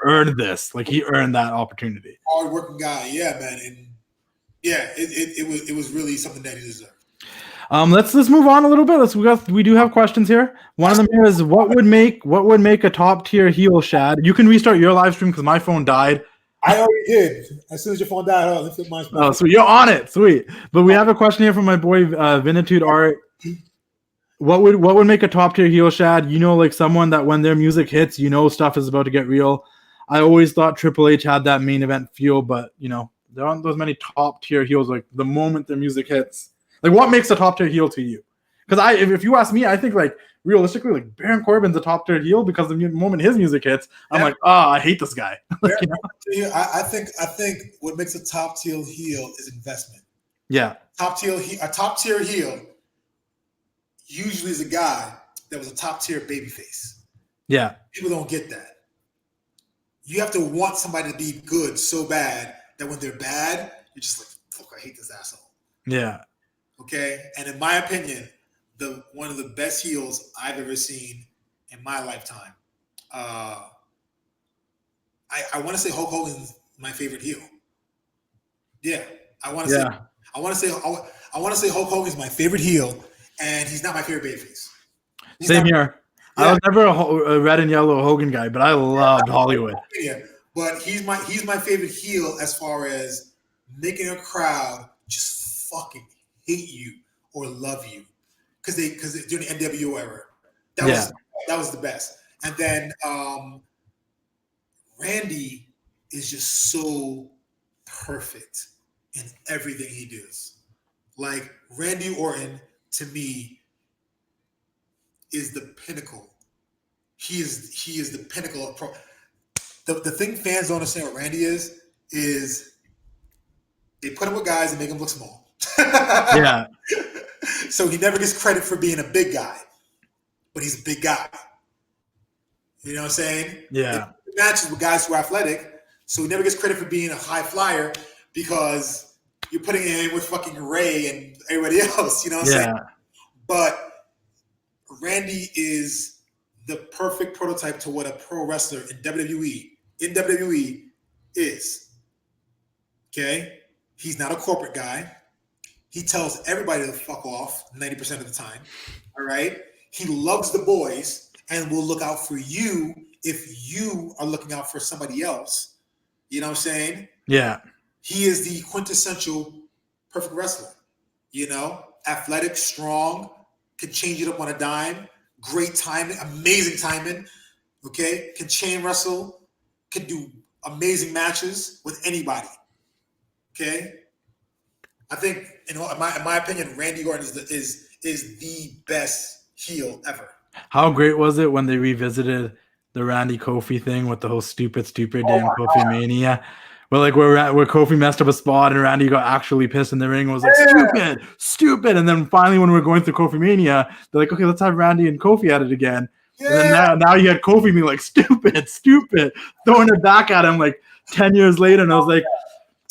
earned this. Like, he earned that opportunity. Hard-working guy, yeah, man. And yeah, it was really something that he deserved. Let's move on a little bit. We do have questions here. One of them here is what would make a top tier heel, Shad? You can restart your live stream because my phone died. I already did. As soon as your phone died, let's flip mine. Oh, so you're on it, sweet. But we have a question here from my boy Vinitude Art. What would make a top tier heel, Shad? Like someone that when their music hits, stuff is about to get real. I always thought Triple H had that main event feel, but there aren't those many top tier heels. Like the moment their music hits, like what makes a top tier heel to you? Because if you ask me, I think like realistically, like Baron Corbin's a top tier heel because the moment his music hits, I'm like, I hate this guy. I think what makes a top tier heel is investment. Yeah, a top tier heel usually is a guy that was a top tier babyface. Yeah, people don't get that. You have to want somebody to be good so bad that when they're bad, you're just like, fuck, I hate this asshole. Yeah. Okay, and in my opinion, one of the best heels I've ever seen in my lifetime. I want to say Hulk Hogan's my favorite heel. Yeah, I want to say Hulk Hogan's my favorite heel, and he's not my favorite babyface. Same here. Yeah. I was never a red and yellow Hogan guy, but I loved Hollywood. Yeah, but he's my favorite heel as far as making a crowd just fucking hate you or love you. Because during the NWO era, that was the best. And then Randy is just so perfect in everything he does. Like Randy Orton to me is the pinnacle. He is the pinnacle of pro. The thing fans don't understand what Randy is they put him with guys and make him look small. Yeah. So he never gets credit for being a big guy, but he's a big guy. You know what I'm saying? Yeah. He matches with guys who are athletic, so he never gets credit for being a high flyer because you're putting him in with fucking Ray and everybody else. You know what I'm saying? But Randy is the perfect prototype to what a pro wrestler in WWE is. Okay? He's not a corporate guy. He tells everybody to fuck off 90% of the time. All right? He loves the boys and will look out for you if you are looking out for somebody else. You know what I'm saying? Yeah. He is the quintessential perfect wrestler. Athletic, strong, can change it up on a dime, great timing, amazing timing. Okay? Can chain wrestle, can do amazing matches with anybody. Okay? I think, in my opinion, Randy Orton is the best heel ever. How great was it when they revisited the Randy Kofi thing with the whole stupid damn Kofi Mania? Where Kofi messed up a spot and Randy got actually pissed in the ring and was like, stupid. And then finally when we're going through Kofi Mania, they're like, okay, let's have Randy and Kofi at it again. Yeah. And then now you had Kofi being like, stupid, throwing it back at him like 10 years later. And I was like,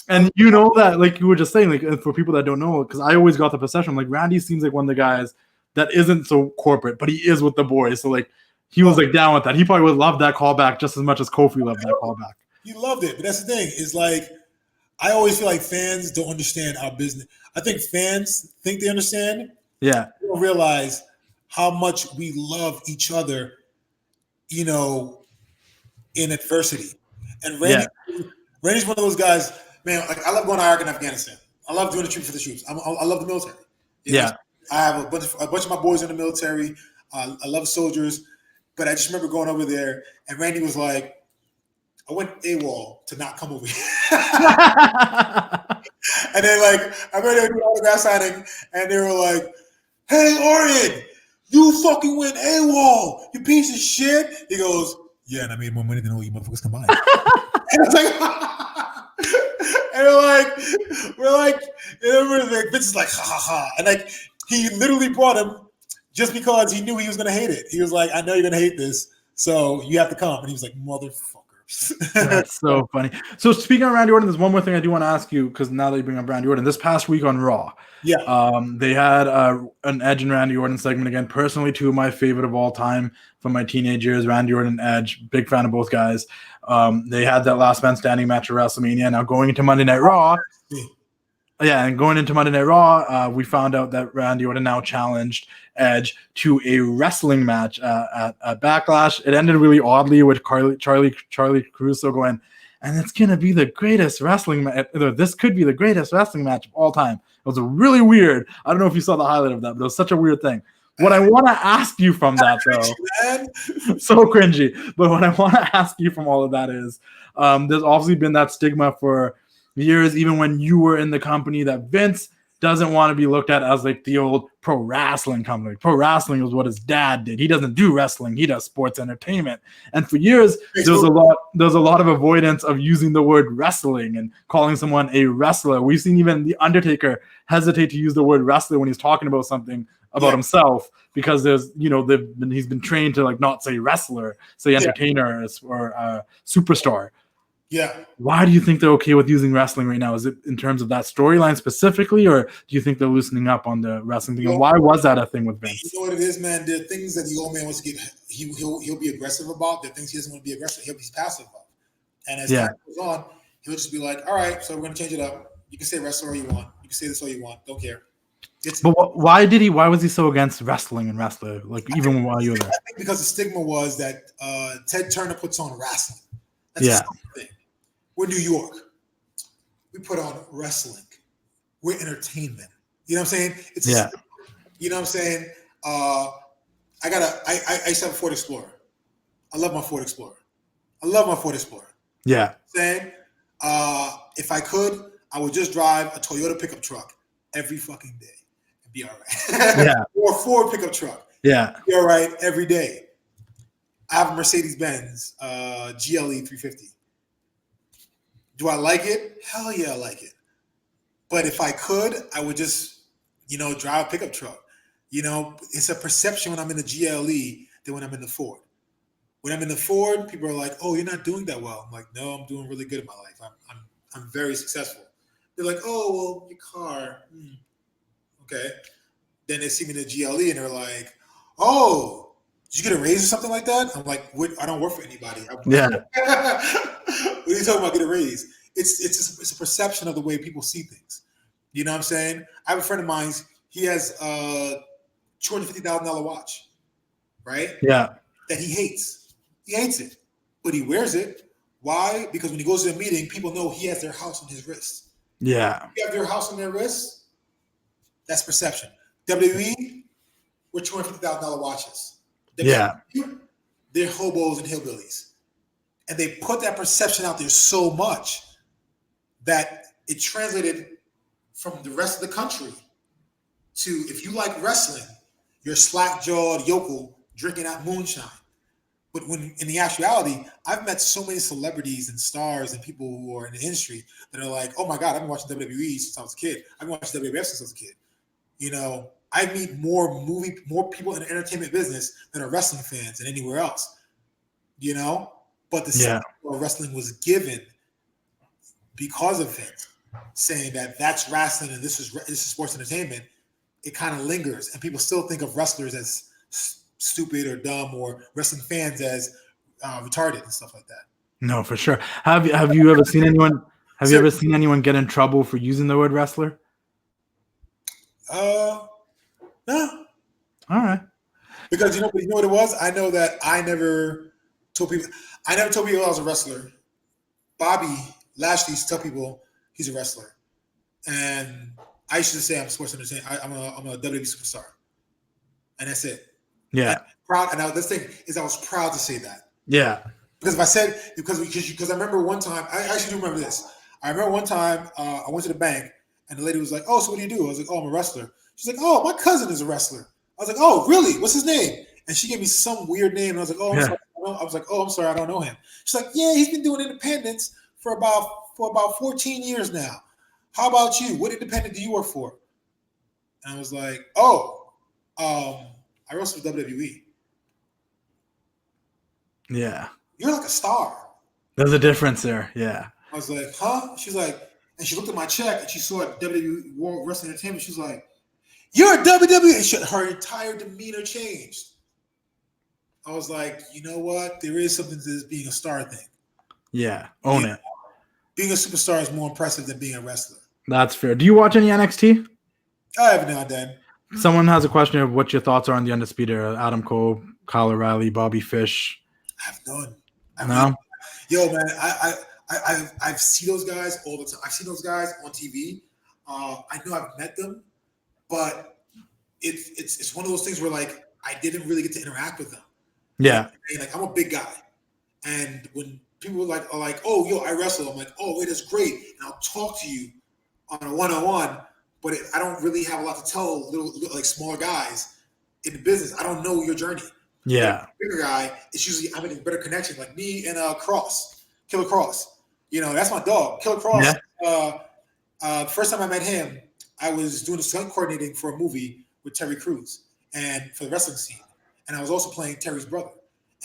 and that, like you were just saying, like for people that don't know, because I always got the perception, like Randy seems like one of the guys that isn't so corporate, but he is with the boys. So like he was like down with that. He probably would love that callback just as much as Kofi loved that callback. He loved it, but that's the thing. Is like I always feel like fans don't understand our business. I think fans think they understand. Yeah, they don't realize how much we love each other. In adversity, and Randy's one of those guys. Man, like I love going to Iraq and Afghanistan. I love doing the troops for the troops. I love the military. I have a bunch of my boys in the military. I love soldiers, but I just remember going over there, and Randy was like, "I went AWOL to not come over here." And then like I remember they were doing autograph signing, and they were like, "Hey, Orton, you fucking went AWOL, you piece of shit." He goes, "Yeah, and I made more money than all you motherfuckers combined." And I was like, and we're like, Vince is like, ha ha ha, and like he literally brought him just because he knew he was gonna hate it. He was like, "I know you're gonna hate this, so you have to come." And he was like, "Motherfucker." That's so funny. So speaking of Randy Orton, there's one more thing I do want to ask you, because now that you bring up Randy Orton, this past week on Raw, they had an Edge and Randy Orton segment again. Personally, two of my favorite of all time from my teenage years, Randy Orton and Edge. Big fan of both guys. They had that last man standing match at WrestleMania. Now going into Monday Night Raw, we found out that Randy Orton now challenged Edge to a wrestling match at Backlash. It ended really oddly with Charlie Caruso going, "And it's gonna be the greatest wrestling match. This could be the greatest wrestling match of all time." It was really weird. I don't know if you saw the highlight of that, but it was such a weird thing. What I want to ask you from that, though, so cringy. But what I want to ask you from all of that is, there's obviously been that stigma for years, even when you were in the company, that Vince doesn't want to be looked at as like the old pro wrestling company. Pro wrestling is what his dad did. He doesn't do wrestling. He does sports entertainment. And for years, there's a lot of avoidance of using the word wrestling and calling someone a wrestler. We've seen even The Undertaker hesitate to use the word wrestler when he's talking about something about himself, because there's, he's been trained to like not say wrestler, say entertainer or superstar. Yeah. Why do you think they're okay with using wrestling right now? Is it in terms of that storyline specifically, or do you think they're loosening up on the wrestling thing? And why was that a thing with Vince? You know what it is, man? There are things that the old man wants to get. He'll be aggressive about. There are things he doesn't want to be aggressive. He'll be passive about. And as time goes on, he'll just be like, "All right, so we're going to change it up. You can say wrestler all you want. You can say this all you want. Don't care." But why was he so against wrestling and wrestler? Like even while you were there? I think because the stigma was that Ted Turner puts on wrestling. That's the thing. We're New York. We put on wrestling. We're entertainment. You know what I'm saying? You know what I'm saying? I used to have a Ford Explorer. I love my Ford Explorer. Yeah. Saying, if I could, I would just drive a Toyota pickup truck every fucking day and be all right. Yeah. Or a Ford pickup truck. Yeah. Be all right every day. I have a Mercedes-Benz GLE 350. Do I like it? Hell yeah, I like it. But if I could, I would just, drive a pickup truck. It's a perception when I'm in the GLE than when I'm in the Ford. When I'm in the Ford, people are like, "Oh, you're not doing that well." I'm like, "No, I'm doing really good in my life. I'm very successful." They're like, "Oh, well, your car, okay." Then they see me in the GLE and they're like, "Oh, did you get a raise or something like that?" I'm like, "I don't work for anybody." What are you talking about? Get a raise? It's a perception of the way people see things. You know what I'm saying? I have a friend of mine. He has a $250,000 watch, right? Yeah. That he hates. He hates it, but he wears it. Why? Because when he goes to a meeting, people know he has their house on his wrist. Yeah. If you have their house on their wrist, that's perception. WWE, we're $250,000 watches. WWE, they're hobos and hillbillies. And they put that perception out there so much that it translated from the rest of the country to, if you like wrestling, you're slack-jawed yokel drinking out moonshine. But when in the actuality, I've met so many celebrities and stars and people who are in the industry that are like, "Oh my God, I've been watching WWE since I was a kid. I've been watching WWF since I was a kid." I meet more people in the entertainment business that are wrestling fans than anywhere else. But the stigma of wrestling was given because of it, saying that that's wrestling and this is sports entertainment. It kind of lingers, and people still think of wrestlers as stupid or dumb, or wrestling fans as retarded and stuff like that. No, for sure. Have you ever seen anyone? Have you ever seen anyone get in trouble for using the word wrestler? No. All right. Because you know what it was? I know that I never told people I was a wrestler. Bobby Lashley used to tell people he's a wrestler. And I used to say I'm a sports entertainer. I'm a WWE superstar. And that's it. Yeah. Proud. And this thing is, I was proud to say that. Yeah. Because if I said, because I remember one time, I actually do remember this. I remember one time I went to the bank And the lady was like, "Oh, so what do you do?" I was like, "Oh, I'm a wrestler." She's like, "Oh, my cousin is a wrestler." I was like, "Oh, really? What's his name?" And she gave me some weird name. And I was like, "Oh, I'm sorry. I was like, oh, I'm sorry, I don't know him." She's like, "Yeah, he's been doing independence for about 14 years now. How about you? What independent do you work for?" And I was like, "Oh, I wrestle for WWE." Yeah. "You're like a star." There's a difference there. Yeah. I was like, "Huh?" She's like, and she looked at my check and she saw WWE World Wrestling Entertainment. She's like, "You're a WWE." And her entire demeanor changed. I was like, you know what? There is something to this being a star thing. Yeah. Own it. Being a superstar is more impressive than being a wrestler. That's fair. Do you watch any NXT? I every now and then. Someone has a question of what your thoughts are on the Undisputed Era. Adam Cole, Kyle O'Reilly, Bobby Fish. I have none. No? Yo, man, I see those guys all the time. I've seen those guys on TV. I know I've met them, but it's one of those things where like I didn't really get to interact with them. Yeah. Like I'm a big guy, and when people are like, "Oh, yo, I wrestle," I'm like, "Oh, wait, that's great," and I'll talk to you on a one-on-one. But I don't really have a lot to tell little like smaller guys in the business. I don't know your journey. Yeah. Like, bigger guy, it's usually I'm in a better connection. Like me and Kross, Killer Kross. You know, that's my dog, Killer Kross. Yeah. First time I met him, I was doing the stunt coordinating for a movie with Terry Crews and for the wrestling scene. And I was also playing Terry's brother.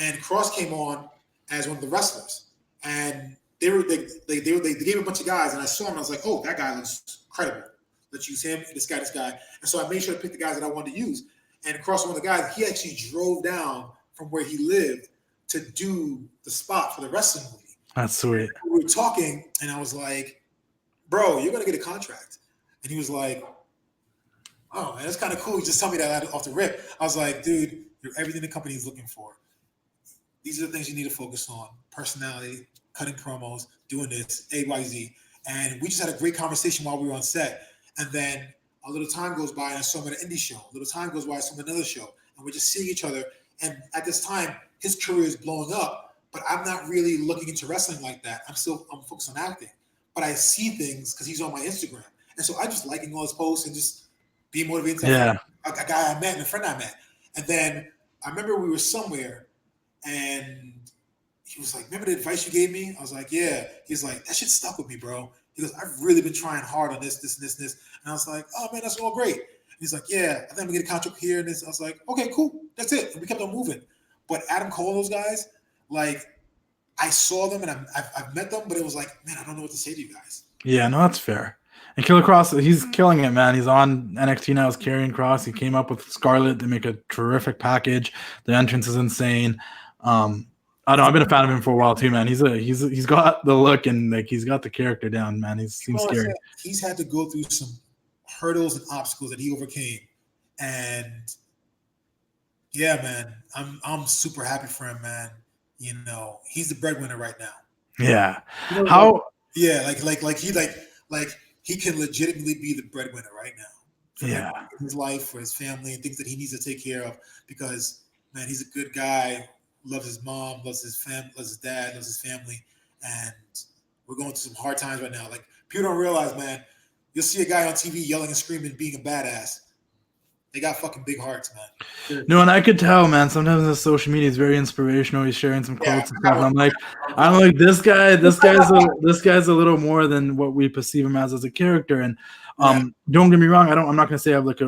And Kross came on as one of the wrestlers. And they gave a bunch of guys, and I saw him. And I was like, "Oh, that guy looks credible. Let's use him. This guy. And so I made sure to pick the guys that I wanted to use. And Kross, one of the guys, he actually drove down from where he lived to do the spot for the wrestling movie. That's sweet. And we were talking, and I was like, "Bro, you're gonna get a contract." And he was like, "Oh, man, that's kind of cool. You just tell me that off the rip." I was like, "Dude, you're everything the company is looking for. These are the things you need to focus on: personality, cutting promos, doing this, XYZ." And we just had a great conversation while we were on set. And then a little time goes by, and I saw him at an indie show. A little time goes by, I saw him at another show, and we're just seeing each other. And at this time, his career is blowing up, but I'm not really looking into wrestling like that. I'm focused on acting, but I see things because he's on my Instagram, and so I just liking all his posts and just being motivated. Yeah, a guy I met and a friend I met, and then I remember we were somewhere, and he was like, "Remember the advice you gave me?" I was like, "Yeah." He's like, "That shit stuck with me, bro." He goes, "I've really been trying hard on this. And I was like, "Oh, man, that's all great." And he's like, "Yeah, I think I'm going to get a contract here." And this. I was like, "Okay, cool. That's it." And we kept on moving. But Adam Cole, those guys, like, I saw them and I've met them, but it was like, man, I don't know what to say to you guys. Yeah, no, that's fair. And Killer Kross, he's killing it, man. He's on NXT now as Karrion Kross. He came up with Scarlett. They make a terrific package. The entrance is insane. I know I've been a fan of him for a while too, man. He's got the look and like he's got the character down, man. He seems scary. He's had to go through some hurdles and obstacles that he overcame, and yeah, man, I'm super happy for him, man. You know, he's the breadwinner right now. Yeah. You know, how? Yeah, like he can legitimately be the breadwinner right now. For his life, for his family, and things that he needs to take care of. Because man, he's a good guy. Loves his mom, loves his family, loves his dad, loves his family, and we're going through some hard times right now. Like people don't realize, man, you'll see a guy on TV yelling and screaming, being a badass. They got fucking big hearts, man. No, and I could tell, man. Sometimes the social media is very inspirational. He's sharing some quotes and stuff. And I'm like, this guy's a little more than what we perceive him as a character. And don't get me wrong, I'm not gonna say I have like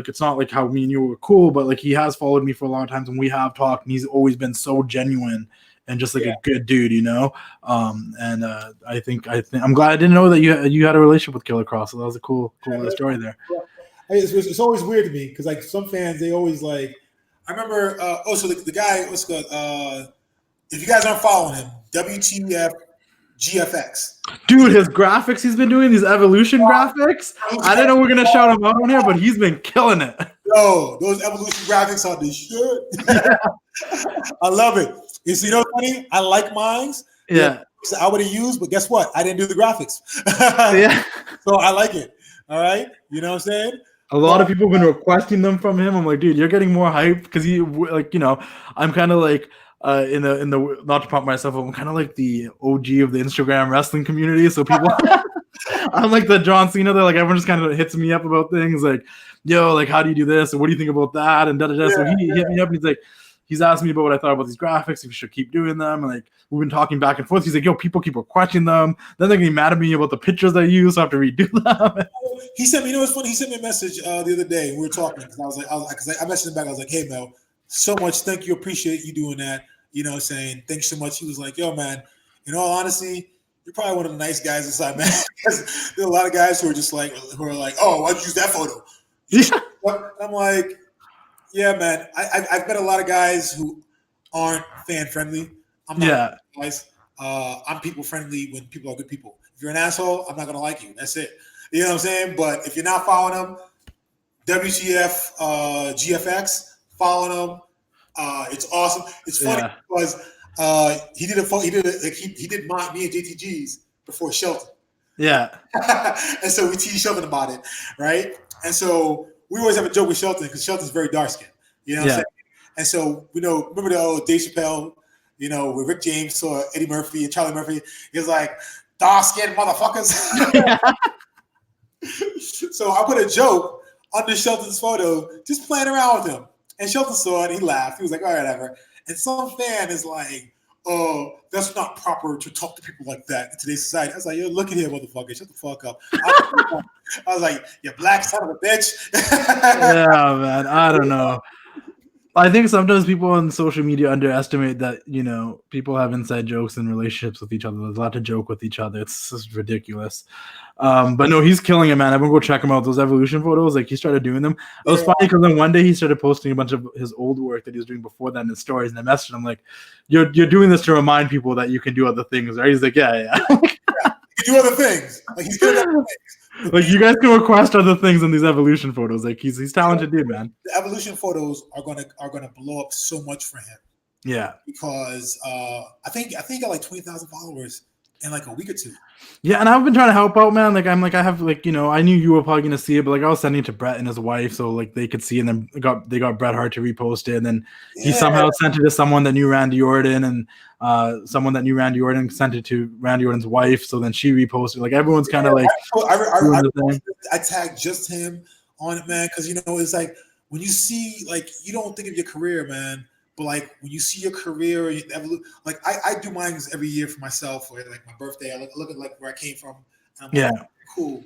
it's not like how me and you were cool, but like he has followed me for a long time and we have talked, and he's always been so genuine and just like a good dude, you know. I think I'm glad I didn't know that you had a relationship with Killer Kross. So that was a cool story there. It's always weird to me because like some fans, they always like. I remember. So the guy, what's good? If you guys aren't following him, WTF GFX. Dude, his graphics he's been doing, these evolution graphics. I didn't know we're gonna shout him out on here, but he's been killing it. Yo, those evolution graphics are the shit. I love it. You see, what's funny? I like mines. Yeah. I would have used, but guess what? I didn't do the graphics. Yeah. So I like it. All right. You know what I'm saying? A lot of people have been requesting them from him. I'm like, dude, you're getting more hype because he, like, you know, I'm kind of like in the not to pump myself up, I'm kind of like the OG of the Instagram wrestling community. So people I'm like the John Cena that like everyone just kind of hits me up about things like, yo, like how do you do this? And what do you think about that? And da-da-da. So he hit me up and he's like, he's asked me about what I thought about these graphics, if we should keep doing them. And like we've been talking back and forth. He's like, yo, people keep requesting them. Then they're getting mad at me about the pictures I use, so I have to redo them. He sent me, you know what's funny? He sent me a message the other day. We were talking because I messaged him back. I was like, hey Mel, so much, thank you, appreciate you doing that. You know what I'm saying? Thanks so much. He was like, yo, man, in all honesty, you're probably one of the nice guys inside, man. Because there are a lot of guys who are like, oh, why'd you use that photo? I'm like, yeah, man. I've met a lot of guys who aren't fan friendly. I'm not guys. I'm people friendly when people are good people. If you're an asshole, I'm not gonna like you. That's it. You know what I'm saying? But if you're not following them, WTF, GFX, following them. It's awesome. It's funny because he did me and JTG's before Shelton. Yeah. And so we tease Shelton about it, right? And so we always have a joke with Shelton because Shelton's very dark skinned. You know what I'm saying? And so remember the old Dave Chappelle, where Rick James saw Eddie Murphy and Charlie Murphy. He was like, dark skinned motherfuckers. So I put a joke under Shelton's photo, just playing around with him. And Shelton saw it, he laughed. He was like, all right, whatever. And some fan is like, oh, that's not proper to talk to people like that in today's society. I was like, yo, look at here, motherfucker. Shut the fuck up. I was like, you black son of a bitch. Yeah, man. I don't know. I think sometimes people on social media underestimate that, people have inside jokes in relationships with each other. There's a lot to joke with each other. It's just ridiculous. But no, he's killing it, man. Everyone go check him out. Those evolution photos, like he started doing them. It was funny because then one day he started posting a bunch of his old work that he was doing before that in his stories. And I messaged him like, you're doing this to remind people that you can do other things, right? He's like, yeah. You can do other things. Like he's good at other things. Like you guys can request other things in these evolution photos. Like he's talented dude, man. The evolution photos are gonna blow up so much for him. Yeah. Because I think he got like 20,000 followers in like a week or two. Yeah, and I've been trying to help out, man. Like I have like, I knew you were probably gonna see it, but like I was sending it to Brett and his wife so like they could see, and then they got Bret Hart to repost it, and then he somehow sent it to someone that knew Randy Orton, and someone that knew Randy Orton sent it to Randy Orton's wife, so then she reposted. Like everyone's kind of like I tagged just him on it, man, because it's like when you see, like, you don't think of your career, man. But like when you see your career, like I do mine every year for myself, or like my birthday. I look at like where I came from. And I'm like, cool.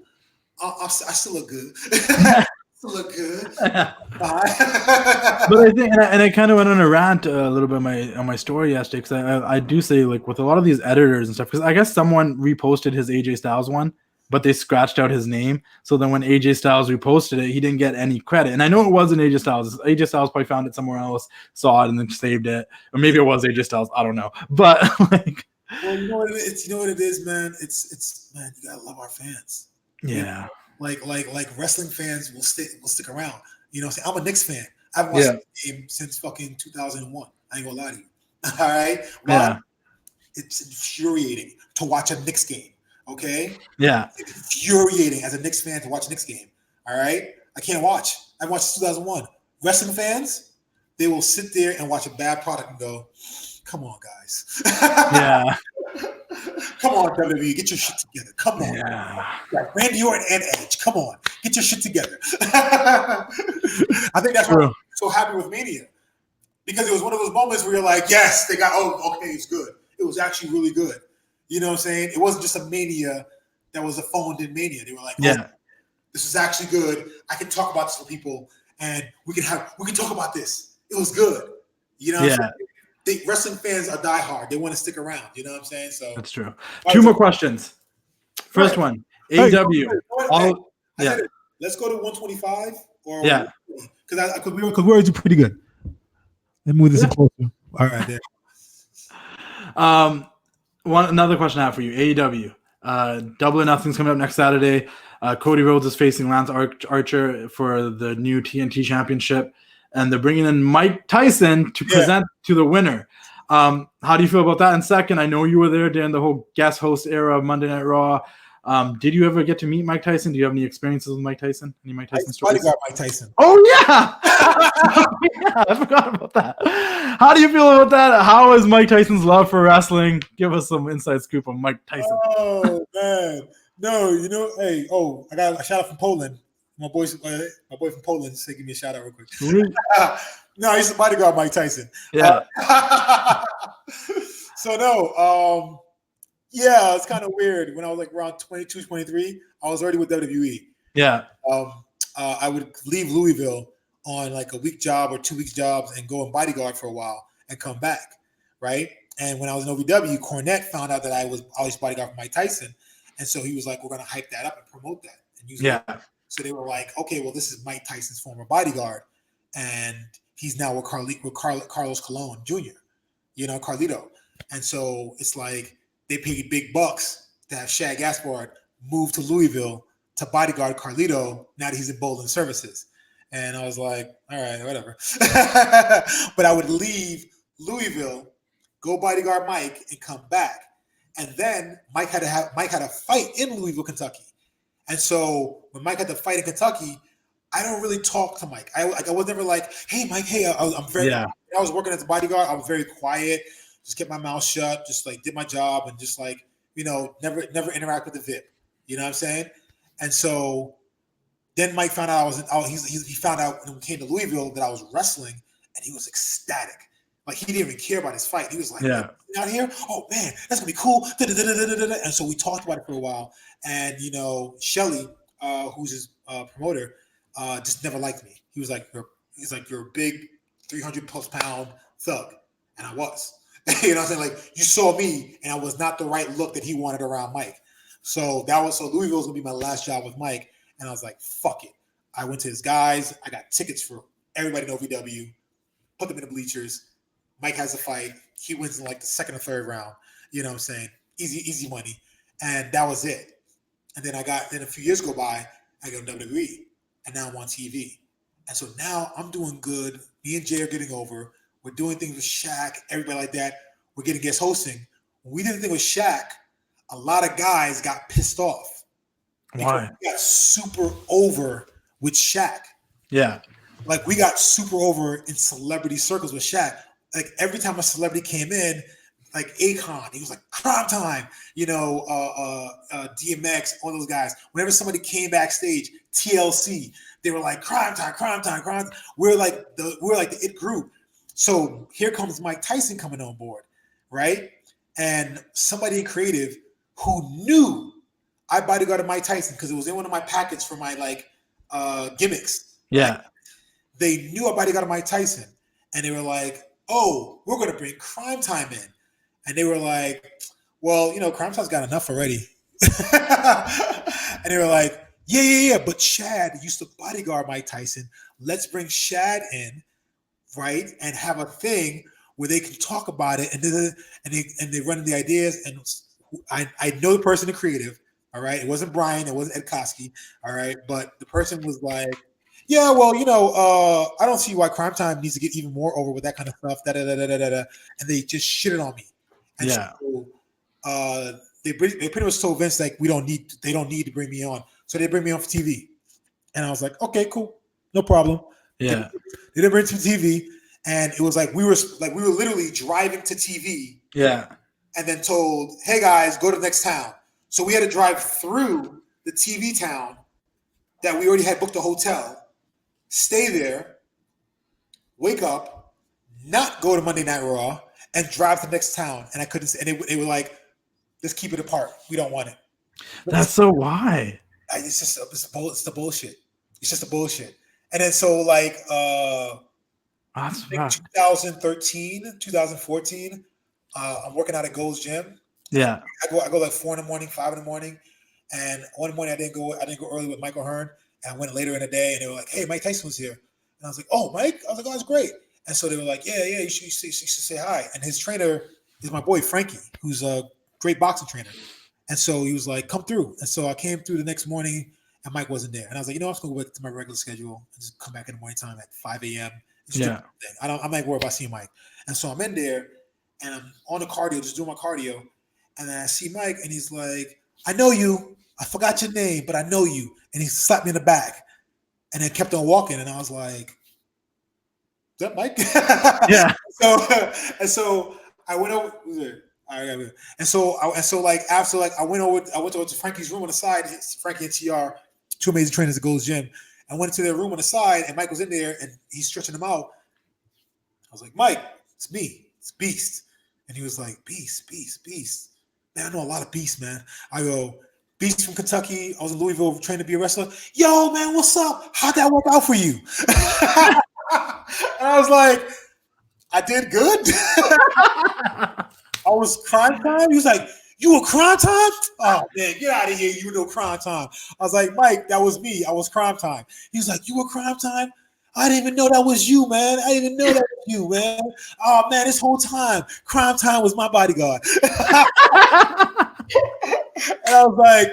I still look good. Still look good. But I think, and I kind of went on a rant a little bit on my story yesterday because I do say like with a lot of these editors and stuff, because I guess someone reposted his AJ Styles one, but they scratched out his name. So then when AJ Styles reposted it, he didn't get any credit. And I know it wasn't AJ Styles. AJ Styles probably found it somewhere else, saw it, and then saved it. Or maybe it was AJ Styles. I don't know. But like, well, you know what it is, man. It's man, you gotta love our fans. Yeah. Like wrestling fans will stick around. I'm a Knicks fan. I've watched the game since fucking 2001. I ain't gonna lie to you. All right. Well, it's infuriating to watch a Knicks game. Okay. Yeah. It's infuriating as a Knicks fan to watch a Knicks game. All right. I can't watch. I watched 2001. Wrestling fans, they will sit there and watch a bad product and go, "Come on, guys." Yeah. Come on, WWE, get your shit together. Come on. Yeah. Like Randy Orton and Edge. Come on, get your shit together. I think that's why I'm so happy with Mania, because it was one of those moments where you're like, yes, they got. Oh, okay, it's good. It was actually really good. You know what I'm saying? It wasn't just a Mania that was a phoned-in Mania. They were like, oh, this is actually good. I can talk about this with people, and we can talk about this. It was good. You know what I'm saying? Wrestling fans are diehard. They want to stick around. You know what I'm saying? So that's true. Two more questions. First one, AEW. Let's go to 125. Because we already do pretty good. Let's move this closer. All right, there. Another question I have for you, AEW. Double or Nothing's coming up next Saturday. Cody Rhodes is facing Lance Archer for the new TNT Championship, and they're bringing in Mike Tyson to present to the winner. How do you feel about that? And second, I know you were there during the whole guest host era of Monday Night Raw. Did you ever get to meet Mike Tyson? Do you have any experiences with Mike Tyson? Any Mike Tyson stories? Bodyguard Mike Tyson. Oh yeah, I forgot about that. How do you feel about that? How is Mike Tyson's love for wrestling? Give us some inside scoop on Mike Tyson. Oh man, No, hey, I got a shout out from Poland. My boy from Poland said, give me a shout out real quick. No, he's the bodyguard Mike Tyson. Yeah. So no, yeah, it's kind of weird. When I was like around 22, 23, I was already with WWE. Yeah. I would leave Louisville on like a week job or 2 weeks jobs and go and bodyguard for a while and come back, right? And when I was in OVW, Cornette found out that I was always bodyguard for Mike Tyson. And so he was like, we're going to hype that up and promote that. And use it. So they were like, okay, well, this is Mike Tyson's former bodyguard. And he's now with Carlos Colon Jr., Carlito. And so it's like they paid big bucks to have Shad Gaspard move to Louisville to bodyguard Carlito now that he's in Bolden Services. And I was like, all right, whatever. But I would leave Louisville, go bodyguard Mike, and come back. And then Mike had a fight in Louisville, Kentucky. And so when Mike had the fight in Kentucky, I don't really talk to Mike. I was never like, hey, Mike, hey, I'm very. Yeah. When I was working as a bodyguard, I was very quiet, just kept my mouth shut, just like did my job, and just like never interact with the VIP. You know what I'm saying? And so then Mike found out he found out when we came to Louisville that I was wrestling, and he was ecstatic. Like he didn't even care about his fight. He was like, yeah. Out here, oh man, that's gonna be cool. And so we talked about it for a while. And Shelly, who's his promoter, just never liked me. He was like, you're a big 300+ pound thug, and I was. You know what I'm saying? Like you saw me, and I was not the right look that he wanted around Mike. So Louisville was gonna be my last job with Mike, and I was like, fuck it. I went to his guys. I got tickets for everybody in OVW, put them in the bleachers. Mike has a fight. He wins in like the second or third round. You know what I'm saying? Easy money. And that was it. And then a few years go by, I go to WWE. And now I'm on TV. And so now I'm doing good. Me and Jay are getting over. We're doing things with Shaq, everybody like that. We're getting guest hosting. When we did the thing with Shaq, a lot of guys got pissed off. Why? We got super over with Shaq. Yeah. Like we got super over in celebrity circles with Shaq. Like every time a celebrity came in, like Akon, he was like Cryme Tyme, DMX, all those guys. Whenever somebody came backstage, TLC, they were like Cryme Tyme. We're like the it group. So here comes Mike Tyson coming on board, right? And somebody in creative who knew I bodyguarded Mike Tyson because it was in one of my packets for my gimmicks. Yeah, like, they knew I bodyguarded Mike Tyson, and they were like, oh, we're going to bring Cryme Tyme in. And they were like, well, Cryme Tyme's got enough already. And they were like, yeah. But Shad used to bodyguard Mike Tyson. Let's bring Shad in, right? And have a thing where they can talk about it. And they run the ideas. And I know the person in creative, all right? It wasn't Brian. It wasn't Ed Koski, all right? But the person was like, yeah, well, I don't see why Cryme Tyme needs to get even more over with that kind of stuff. And they just shitted on me. And so they pretty much told Vince like they don't need to bring me on. So they bring me on for TV. And I was like, okay, cool, no problem. Yeah. They didn't bring me to TV, and it was like we were literally driving to TV. Yeah. And then told, hey guys, go to the next town. So we had to drive through the TV town that we already had booked a hotel. Stay there, wake up, not go to Monday Night Raw, and drive to the next town. And I couldn't say, and they were like, let's keep it apart. We don't want it. That's so why? It's the bullshit. It's just the bullshit. And then so 2013, 2014, I'm working out at Gold's Gym. Yeah. I go like 4 in the morning, 5 in the morning. And one morning I didn't go early with Michael Hearn. And I went later in the day, and they were like, hey, Mike Tyson was here. And I was like, oh, Mike? I was like, oh, that's great. And so they were like, yeah, you should say hi. And his trainer is my boy, Frankie, who's a great boxing trainer. And so he was like, come through. And so I came through the next morning, and Mike wasn't there. And I was like, I'm just going to go back to my regular schedule and just come back in the morning time at 5 a.m. Yeah. I'm not worried about seeing Mike. And so I'm in there, and I'm on the cardio, just doing my cardio. And then I see Mike, and he's like, I know you. I forgot your name, but I know you. And he slapped me in the back and then kept on walking. And I was like, is that Mike? Yeah. So I went over. And so I went over to Frankie's room on the side. Frankie and TR, two amazing trainers at Gold's Gym. I went into their room on the side, and Mike was in there, and he's stretching them out. I was like, Mike, it's me. It's Beast. And he was like, Beast. Man, I know a lot of Beasts, man. I go, Beast from Kentucky. I was in Louisville training to be a wrestler. Yo, man, what's up? How'd that work out for you? And I was like, I did good. I was Cryme Tyme. He was like, you were Cryme Tyme? Oh, man, get out of here. You know Cryme Tyme. I was like, Mike, that was me. I was Cryme Tyme. He was like, you were Cryme Tyme? I didn't even know that was you, man. I didn't even know that was you, man. Oh, man, this whole time, Cryme Tyme was my bodyguard. And I was like,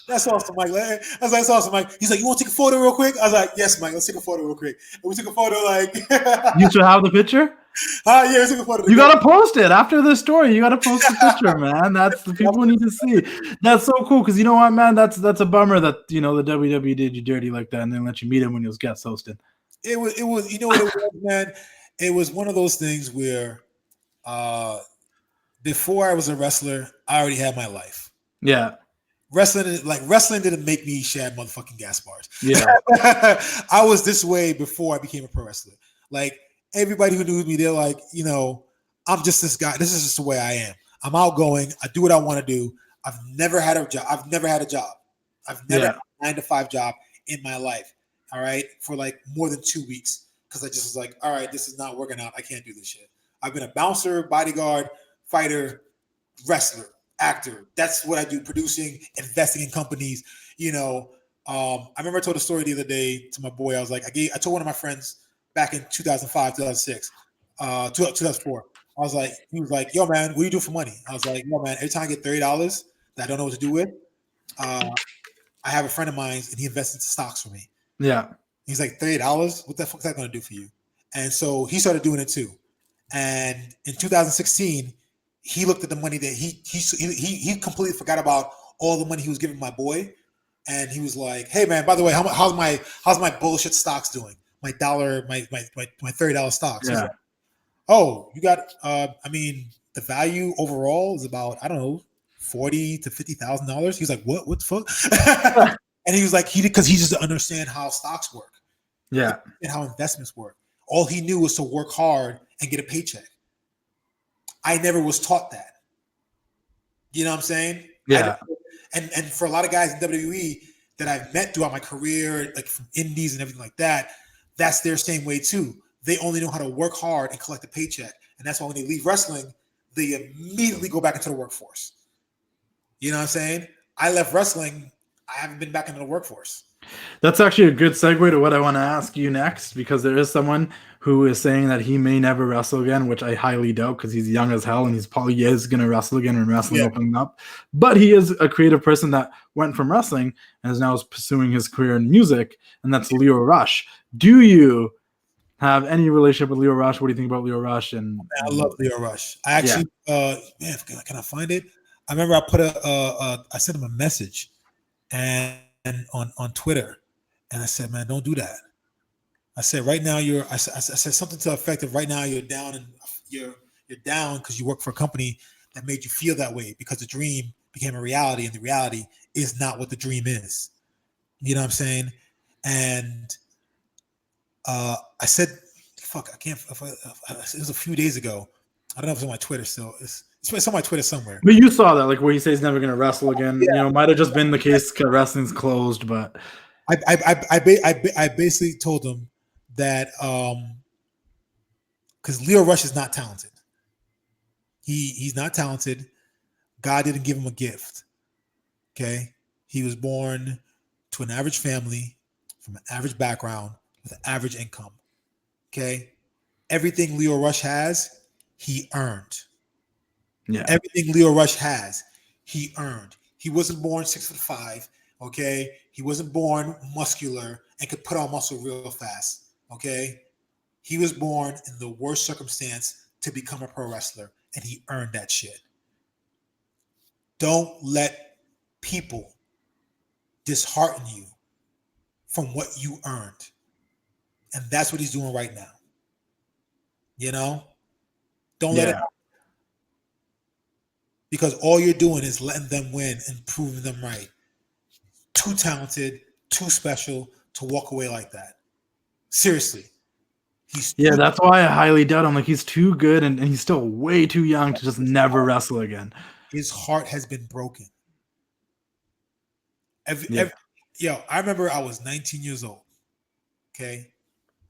that's awesome, Mike. I was like, that's awesome, Mike. He's like, you want to take a photo real quick? I was like, yes, Mike, let's take a photo real quick. And we took a photo like. You should have the picture? Yeah, we took a photo. You got to post it after the story. You got to post the picture, man. That's the people need to see. That's so cool because you know what, man? That's a bummer that, the WWE did you dirty like that and then let you meet him when he was guest hosting. It was, you know what it was, man? It was one of those things where before I was a wrestler, I already had my life. Yeah. Wrestling didn't make me Shad motherfucking Gaspard. Yeah. I was this way before I became a pro wrestler. Like everybody who knew me, they're like, I'm just this guy. This is just the way I am. I'm outgoing. I do what I want to do. I've never had a job. I've never had a 9-to-5 job in my life. All right. For like more than 2 weeks. Cause I just was like, all right, this is not working out. I can't do this shit. I've been a bouncer, bodyguard, fighter, wrestler, actor. That's what I do. Producing, investing in companies. I remember I told a story the other day to my boy. I was like, I told one of my friends back in 2005, 2006, 2004. I was like, he was like, yo, man, what do you do for money? I was like, yo, man, every time I get $30 that I don't know what to do with, I have a friend of mine and he invests into stocks for me. Yeah. He's like, $30? What the fuck is that going to do for you? And so he started doing it too. And in 2016, he looked at the money that he completely forgot about all the money he was giving my boy. And he was like, hey man, by the way, how's my bullshit stocks doing? My $30 stocks. Yeah. Like, oh, you got the value overall is about, I don't know, $40,000 to $50,000. He's like, what the fuck? And he was like, because he just didn't understand how stocks work. Yeah. And how investments work. All he knew was to work hard and get a paycheck. I never was taught that. You know what I'm saying? Yeah. And for a lot of guys in WWE that I've met throughout my career, like from indies and everything like that, that's their same way too. They only know how to work hard and collect a paycheck. And that's why when they leave wrestling, they immediately go back into the workforce. You know what I'm saying? I left wrestling. I haven't been back into the workforce. That's actually a good segue to what I want to ask you next, because there is someone who is saying that he may never wrestle again, which I highly doubt because he's young as hell and he's probably is going to wrestle again and wrestling opening up. But he is a creative person that went from wrestling and is now pursuing his career in music, and that's Lio Rush. Do you have any relationship with Lio Rush? What do you think about Lio Rush? And I love Lio Rush. I actually, man, can I find it? I remember I sent him a message and on Twitter, and I said, man, don't do that. I said, right now I said something to the effect of, right now you're down and you're down because you work for a company that made you feel that way because the dream became a reality, and the reality is not what the dream is. You know what I'm saying? And I said, fuck, I can't. It was a few days ago. I don't know if it's on my Twitter still. It's on my Twitter somewhere. But you saw that, like where he says he's never going to wrestle again. Yeah. Might have just been the case because wrestling's closed. But I basically told him that because Lio Rush is not talented. He's not talented. God didn't give him a gift. Okay, he was born to an average family from an average background with an average income. Okay, everything Lio Rush has, he earned. Yeah, everything Lio Rush has, he earned. He wasn't born 6'5". Okay, he wasn't born muscular and could put on muscle real fast. Okay, he was born in the worst circumstance to become a pro wrestler, and he earned that shit. Don't let people dishearten you from what you earned. And that's what he's doing right now. You know? Don't let it happen. because all you're doing is letting them win and proving them right. Too talented, too special to walk away like that. Seriously. That's why I highly doubt him. Like, he's too good and he's still way too young to just never wrestle again. His heart has been broken. I remember I was 19 years old. Okay.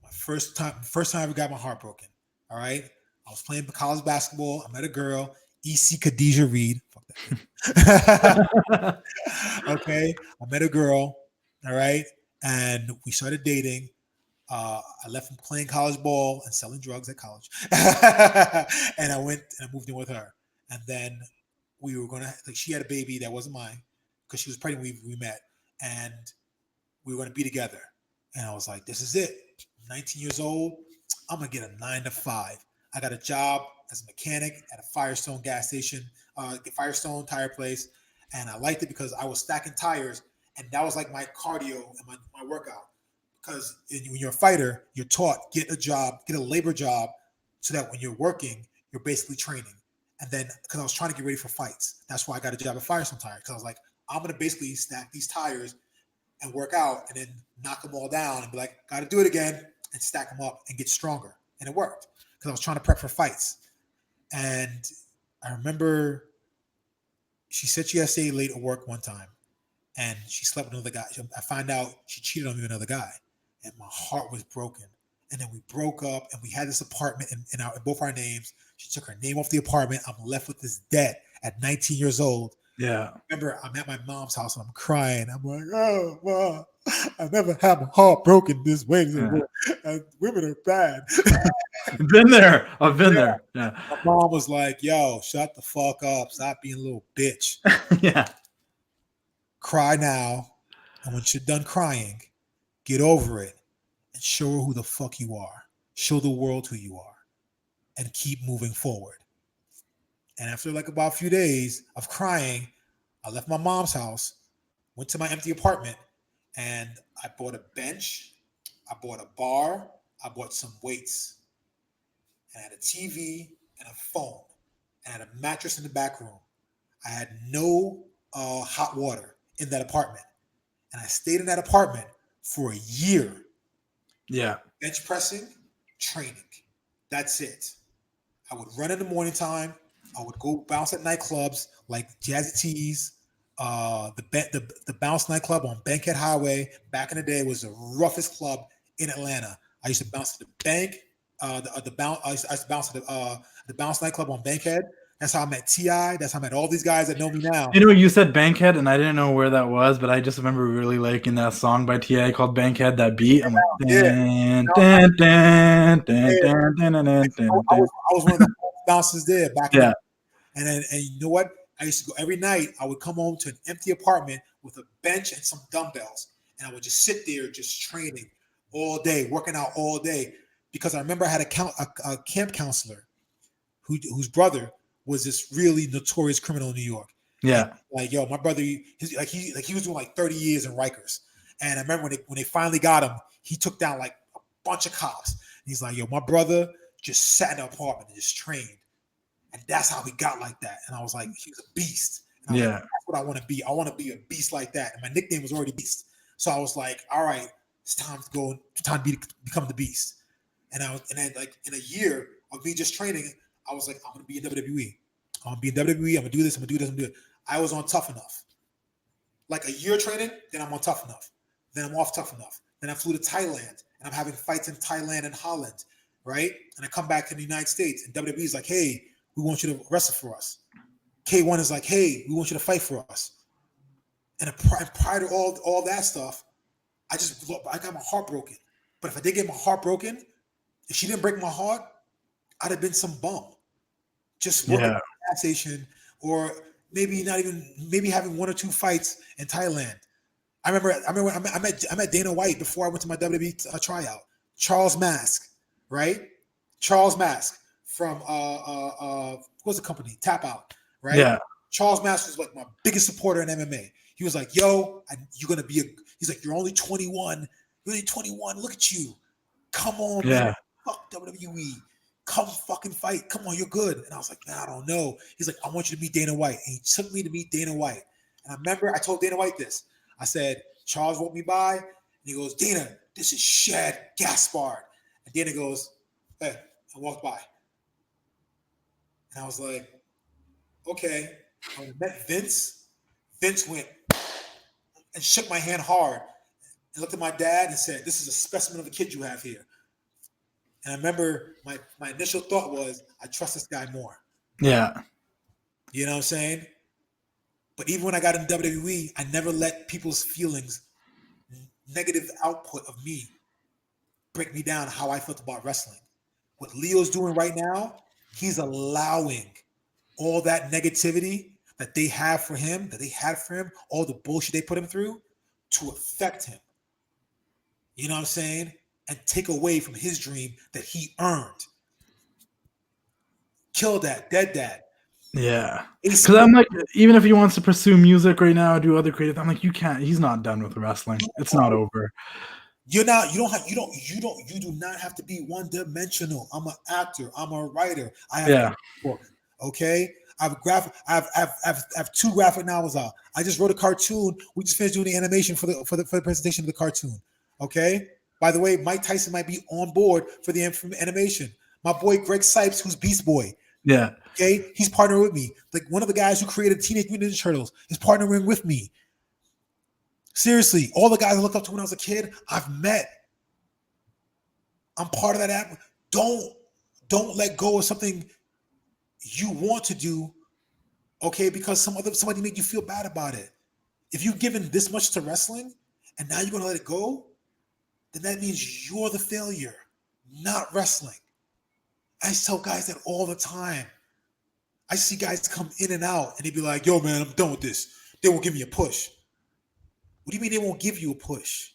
My first time I ever got my heart broken. All right. I was playing college basketball. I met a girl, E.C. Khadijah Reed. Fuck that. Okay. I met a girl. All right. And we started dating. I left from playing college ball and selling drugs at college. And I went and I moved in with her. And then we were she had a baby that wasn't mine because she was pregnant when we met. And we were going to be together. And I was like, this is it. I'm 19 years old. I'm going to get a 9 to 5. I got a job as a mechanic at a Firestone gas station, Firestone tire place. And I liked it because I was stacking tires. And that was like my cardio and my workout. Because when you're a fighter, you're taught, get a labor job so that when you're working, you're basically training. And then, because I was trying to get ready for fights, that's why I got a job at Firestone Tire. Because I was like, I'm going to basically stack these tires and work out and then knock them all down and be like, got to do it again and stack them up and get stronger. And it worked because I was trying to prep for fights. And I remember she said she had to stay late at work one time and she slept with another guy. I found out she cheated on me with another guy and my heart was broken. And then we broke up and we had this apartment in both our names. She took her name off the apartment. I'm left with this debt at 19 years old. Yeah. I remember I'm at my mom's house and I'm crying. I'm like, oh, Mom, I never had my heart broken this way. Women are bad. I've been there. Yeah. My mom was like, yo, shut the fuck up. Stop being a little bitch. Yeah. Cry now. And when you're done crying, get over it and show her who the fuck you are. Show the world who you are. And keep moving forward. And after like about a few days of crying, I left my mom's house, went to my empty apartment, and I bought a bench, I bought a bar, I bought some weights, and I had a TV and a phone, and I had a mattress in the back room. I had no hot water in that apartment. And I stayed in that apartment for a year. Yeah. Bench pressing, training. That's it. I would run in the morning time. I would go bounce at nightclubs like Jazzy T's, the Bounce nightclub on Bankhead Highway. Back in the day, was the roughest club in Atlanta. I used to bounce at the bank, I used to bounce at the Bounce nightclub on Bankhead. That's how I met T.I. That's how I met all these guys that know me now. You know, you said Bankhead, and I didn't know where that was, but I just remember really liking that song by T.I. called Bankhead, that beat. I'm like, I was one of the bouncers there back in the day. And you know what? I used to go every night. I would come home to an empty apartment with a bench and some dumbbells. And I would just sit there just training all day, working out all day. Because I remember I had a camp counselor whose brother was this really notorious criminal in New York. Yeah. And like, yo, my brother, he was doing like 30 years in Rikers. And I remember when they finally got him, he took down like a bunch of cops. And he's like, yo, my brother just sat in an apartment and just trained. And that's how he got like that. And I was like, he was a beast. And I was like, that's what I want to be. I want to be a beast like that. And my nickname was already Beast. So I was like, all right, it's time to become the Beast. And then like in a year of me just training, I was like, I'm going to be in WWE. I'm going to be in WWE. I'm going to do this. I'm going to do this. I'm going to do it. I was on Tough Enough. Like a year training, then I'm on Tough Enough. Then I'm off Tough Enough. Then I flew to Thailand. And I'm having fights in Thailand and Holland, right? And I come back to the United States. And WWE is like, hey, we want you to wrestle for us. K1 is like, hey, we want you to fight for us. And prior to all that stuff, I got my heart broken. But if I did get my heart broken, if she didn't break my heart, I'd have been some bum. Just working at a gas station, or maybe having one or two fights in Thailand. I remember I met Dana White before I went to my WWE tryout. Charles Mask, right? Charles Mask from what's the company? Tap Out, right? Yeah. Charles Mask was like my biggest supporter in MMA. He was like, yo, you're gonna be he's like, you're only 21. You're only 21. Look at you. Come on, man. Fuck WWE. come fucking fight. Come on, you're good. And I was like, man, I don't know. He's like, I want you to meet Dana White. And he took me to meet Dana White. And I remember I told Dana White this. I said, Charles wrote me by. And he goes, Dana, this is Shad Gaspard. And Dana goes, hey, I walked by. And I was like, okay. When I met Vince, Vince went and shook my hand hard and looked at my dad and said, this is a specimen of a kid you have here. And I remember my initial thought was, I trust this guy more. Yeah. You know what I'm saying? But even when I got in WWE, I never let people's feelings, negative output of me, break me down how I felt about wrestling. What Leo's doing right now, he's allowing all that negativity that they have for him, that they had for him, all the bullshit they put him through, to affect him. You know what I'm saying? And take away from his dream that he earned. Kill that, dead that. Yeah. Because I'm like, even if he wants to pursue music right now, do other creative, I'm like, you can't. He's not done with wrestling. It's not over. You do not have to be one-dimensional. I'm an actor. I'm a writer. I have okay. I have 2 graphic novels out. I just wrote a cartoon. We just finished doing the animation for the presentation of the cartoon. Okay. By the way, Mike Tyson might be on board for the animation. My boy Greg Sipes, who's Beast Boy. Yeah. Okay. He's partnering with me. Like one of the guys who created Teenage Mutant Ninja Turtles is partnering with me. Seriously, all the guys I looked up to when I was a kid, I've met. I'm part of that app. Don't let go of something you want to do, okay, because somebody made you feel bad about it. If you've given this much to wrestling and now you're going to let it go, then that means you're the failure, not wrestling. I tell guys that all the time. I see guys come in and out and they be like, yo, man, I'm done with this. They won't give me a push. What do you mean they won't give you a push?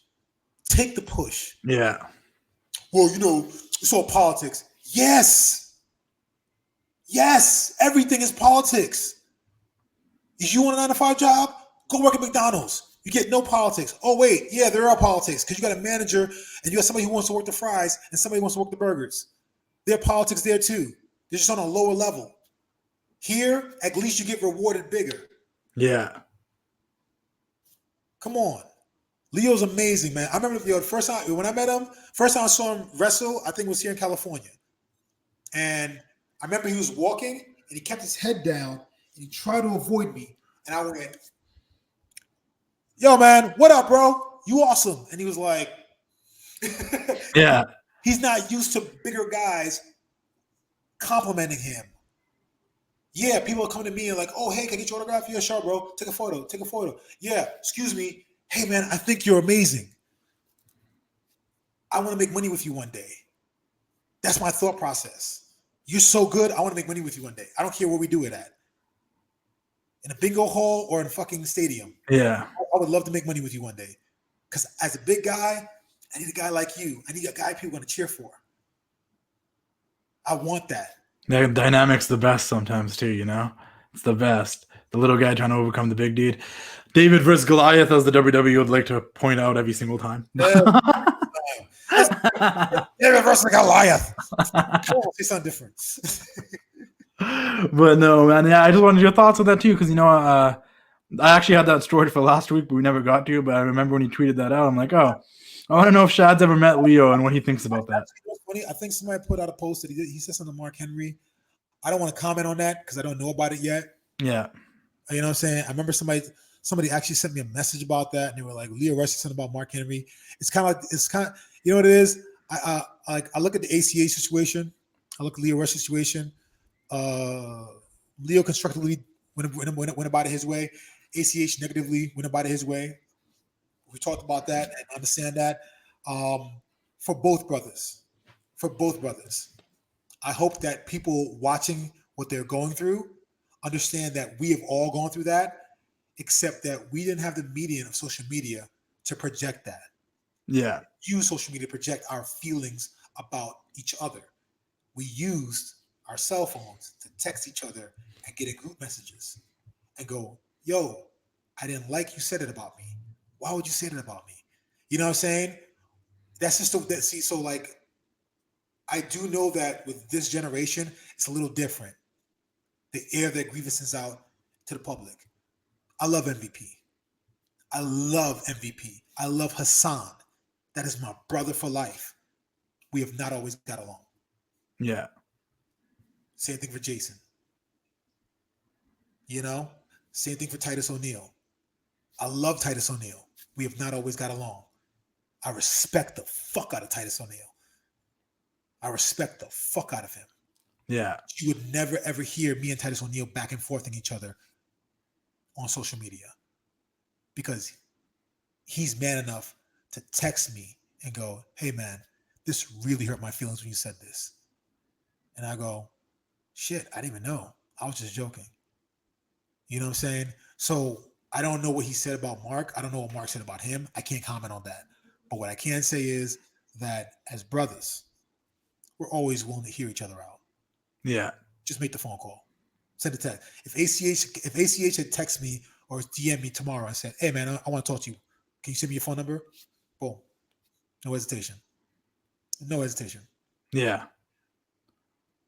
Take the push. Yeah. Well, it's all politics. Yes. Yes. Everything is politics. If you want a 9-to-5 job, go work at McDonald's. You get no politics. Oh, wait. Yeah, there are politics because you got a manager and you got somebody who wants to work the fries and somebody who wants to work the burgers. There are politics there too. They're just on a lower level. Here, at least you get rewarded bigger. Yeah. Come on. Leo's amazing, man. I remember the first time when I met him, first time I saw him wrestle, I think it was here in California. And I remember he was walking and he kept his head down and he tried to avoid me. And I went, yo, man, what up, bro? You awesome. And he was like, yeah. He's not used to bigger guys complimenting him. Yeah, people are coming to me and like, oh, hey, can I get your autograph? Yeah, sure, bro. Take a photo. Yeah, excuse me. Hey, man, I think you're amazing. I want to make money with you one day. That's my thought process. You're so good, I want to make money with you one day. I don't care where we do it at. In a bingo hall or in a fucking stadium. Yeah. I would love to make money with you one day. Because as a big guy, I need a guy like you. I need a guy people want to cheer for. I want that. The dynamic's the best sometimes too, It's the best. The little guy trying to overcome the big dude. David versus Goliath, as the WWE would like to point out every single time. David versus Goliath. Say something different. But no, man. Yeah, I just wanted your thoughts on that too, because I actually had that story for last week, but we never got to. But I remember when he tweeted that out, I'm like, oh, I want to know if Shad's ever met Lio and what he thinks about that. Funny. I think somebody put out a post that he said something to Mark Henry. I don't want to comment on that because I don't know about it yet. Yeah. You know what I'm saying? I remember somebody actually sent me a message about that, and they were like, Lio Rush said something about Mark Henry. It's kind of you know what it is? I look at the ACA situation. I look at Lio Rush situation. Lio constructively went about it his way. ACH negatively went about it his way. We talked about that and understand that. For both brothers. I hope that people watching what they're going through understand that we have all gone through that, except that we didn't have the medium of social media to project that. Yeah. Use social media to project our feelings about each other. We used our cell phones to text each other and get group messages and go, yo, I didn't like you said it about me. Why would you say that about me? You know what I'm saying? That's just so like I do know that with this generation, it's a little different. They air their grievances out to the public. I love MVP. I love MVP. I love Hassan. That is my brother for life. We have not always got along. Yeah. Same thing for Jason. You know? Same thing for Titus O'Neil. I love Titus O'Neil. We have not always got along. I respect the fuck out of Titus O'Neil. I respect the fuck out of him. Yeah. You would never, ever hear me and Titus O'Neil back and forthing each other on social media because he's man enough to text me and go, hey, man, this really hurt my feelings when you said this. And I go, shit, I didn't even know. I was just joking. You know what I'm saying? So I don't know what he said about Mark. I don't know what Mark said about him. I can't comment on that. But what I can say is that as brothers, we're always willing to hear each other out. Yeah. Just make the phone call. Send a text. If ACH had text me or DM me tomorrow and said, hey, man, I want to talk to you. Can you send me your phone number? Boom. No hesitation. No hesitation. Yeah.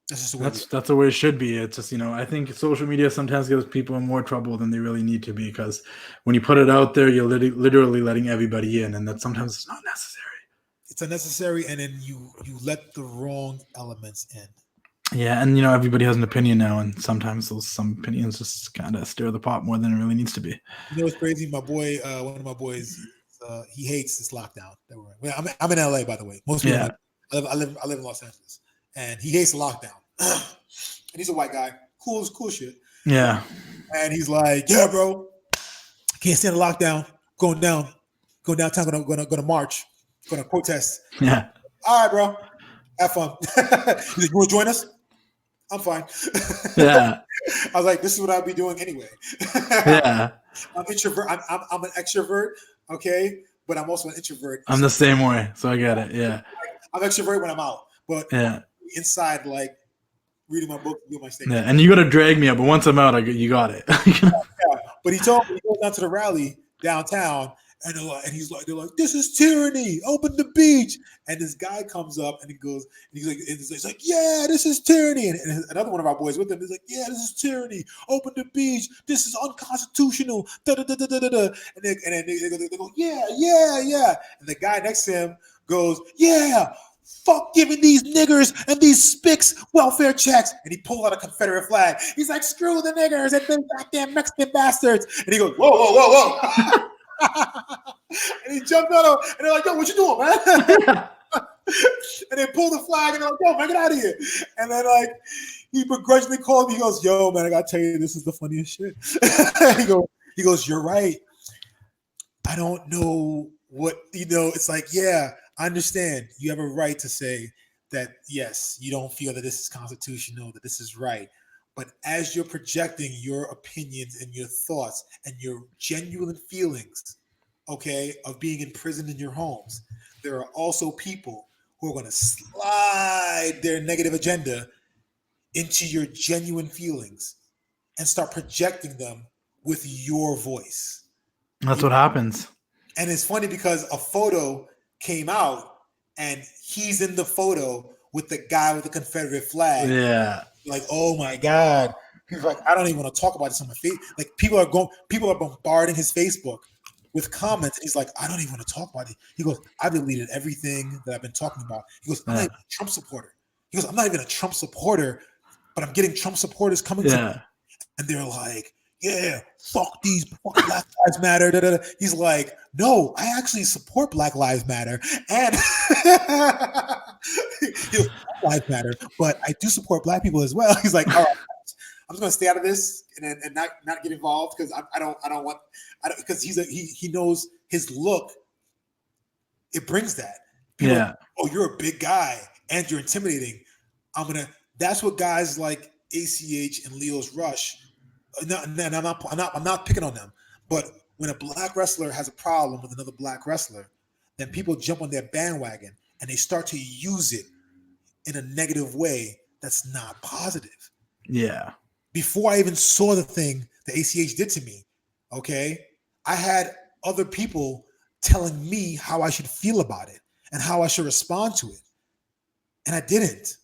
That's just the way that's the way it should be. It's just, I think social media sometimes gives people in more trouble than they really need to be because when you put it out there, you're literally letting everybody in, and that sometimes it's not necessary. It's unnecessary, and then you let the wrong elements in. Yeah, and everybody has an opinion now, and sometimes some opinions just kind of stir the pot more than it really needs to be. You know what's crazy? My boy, one of my boys, he hates this lockdown that we're in. I'm in LA, by the way. Most people, I live in Los Angeles, and he hates the lockdown. And he's a white guy, cool shit. Yeah. And he's like, yeah, bro, can't stand the lockdown. Going downtown, gonna march, gonna protest. Yeah. All right, bro, have fun. He's like, you want to join us? I'm fine. Yeah. I was like, this is what I'll be doing anyway. Yeah. I'm introvert. I'm an extrovert, okay, but I'm also an introvert. I'm the same way, so I get it. Yeah. I'm extrovert when I'm out, but yeah, inside, like reading my book, doing my thing. Yeah, and you got to drag me up, but once I'm out, you got it. Yeah. But he told me he goes down to the rally downtown, and they're like, this is tyranny. Open the beach. And this guy comes up and he's like, yeah, this is tyranny. And another one of our boys with him is like, yeah, this is tyranny. Open the beach. This is unconstitutional. Da, da, da, da, da, da. And then they go, yeah. And the guy next to him goes, yeah, fuck giving these niggers and these spics welfare checks. And he pulled out a Confederate flag. He's like, screw the niggers and the goddamn Mexican bastards. And he goes, whoa. And he jumped on him, and they're like, yo, what you doing, man? And they pull the flag, and they're like, yo, man, get out of here. And then, he begrudgingly called me. He goes, yo, man, I got to tell you, this is the funniest shit. He goes, you're right. I don't know what, it's like, yeah, I understand. You have a right to say that, yes, you don't feel that this is constitutional, that this is right. But as you're projecting your opinions and your thoughts and your genuine feelings, okay, of being imprisoned in your homes, there are also people who are going to slide their negative agenda into your genuine feelings and start projecting them with your voice. That's what happens. And it's funny because a photo came out and he's in the photo with the guy with the Confederate flag. Yeah. Like, oh my God. He's like, I don't even want to talk about this on my face. Like people are bombarding his Facebook with comments. And he's like, I don't even want to talk about it. He goes, I deleted everything that I've been talking about. He goes, I'm not even a Trump supporter. He goes, I'm not even a Trump supporter, but I'm getting Trump supporters coming to me. And they're like, yeah, fuck Black Lives Matter. Da, da, da. He's like, no, I actually support Black Lives Matter. And Black Lives Matter, but I do support Black people as well. He's like, all right, I'm just gonna stay out of this and not get involved because I don't want because he knows his look. It brings that. People are, oh, you're a big guy and you're intimidating. That's what guys like ACH and Lio Rush. I'm not picking on them, but when a black wrestler has a problem with another black wrestler, then people jump on their bandwagon and they start to use it in a negative way that's not positive. Yeah. Before I even saw the thing that ACH did to me, okay, I had other people telling me how I should feel about it and how I should respond to it. And I didn't.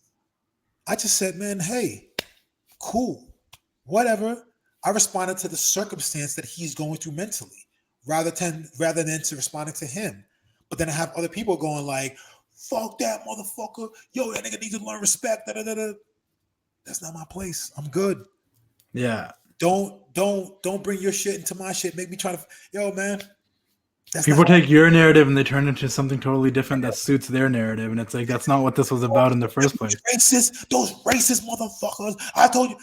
I just said, man, hey, cool, whatever. I responded to the circumstance that he's going through mentally rather than to responding to him. But then I have other people going like, fuck that motherfucker. Yo, that nigga needs to learn respect. Da, da, da, da. That's not my place. I'm good. Yeah. Don't bring your shit into my shit. Make me try to, yo, man. People take your narrative and they turn it into something totally different that suits their narrative. And it's like, that's not what this was about in the first place. Those racist motherfuckers. I told you,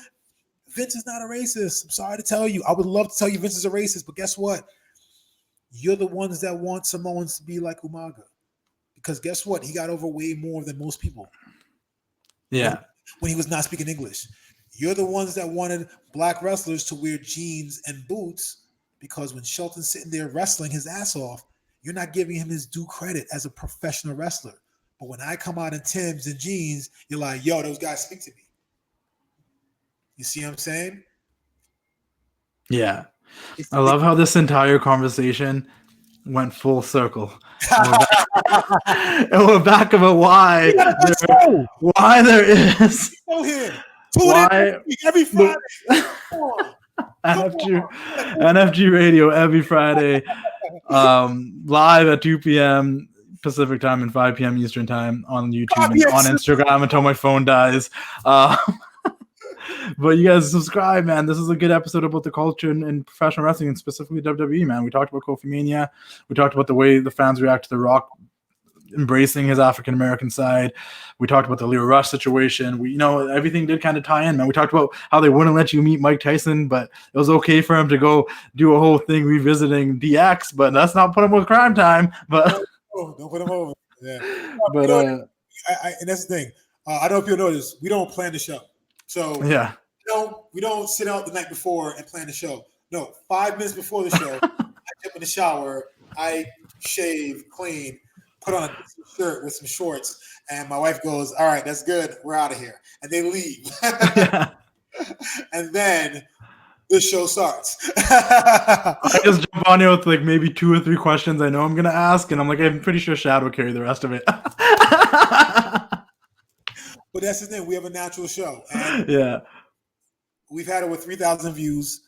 Vince is not a racist. I'm sorry to tell you. I would love to tell you Vince is a racist, but guess what? You're the ones that want Samoans to be like Umaga. Because guess what? He got over way more than most people. Yeah. When he was not speaking English. You're the ones that wanted black wrestlers to wear jeans and boots because when Shelton's sitting there wrestling his ass off, you're not giving him his due credit as a professional wrestler. But when I come out in Timbs and jeans, you're like, yo, those guys speak to me. You see what I'm saying? Yeah. I love how this entire conversation went full circle. And we're back about why there is every Friday. NFG Radio every Friday, live at 2 p.m. Pacific time and 5 p.m. Eastern time on YouTube and on Instagram until my phone dies. But you guys subscribe, man. This is a good episode about the culture and professional wrestling, and specifically WWE, man. We talked about Kofimania. We talked about the way the fans react to The Rock embracing his African-American side. We talked about the Lio Rush situation. Everything did kind of tie in, man. We talked about how they wouldn't let you meet Mike Tyson, but it was okay for him to go do a whole thing revisiting DX, but let's not put him with Cryme Tyme. But don't put him over. Yeah. But and that's the thing. I don't know if you'll notice, we don't plan the show. So yeah, we don't sit out the night before and plan the show. No, 5 minutes before the show, I jump in the shower, I shave, clean, put on a shirt with some shorts, and my wife goes, all right, that's good. We're out of here. And they leave. And then the show starts. I just jump on here with like maybe 2 or 3 questions I know I'm going to ask, and I'm like, I'm pretty sure Shad will carry the rest of it. But that's the thing. We have a natural show. And yeah. We've had over 3,000 views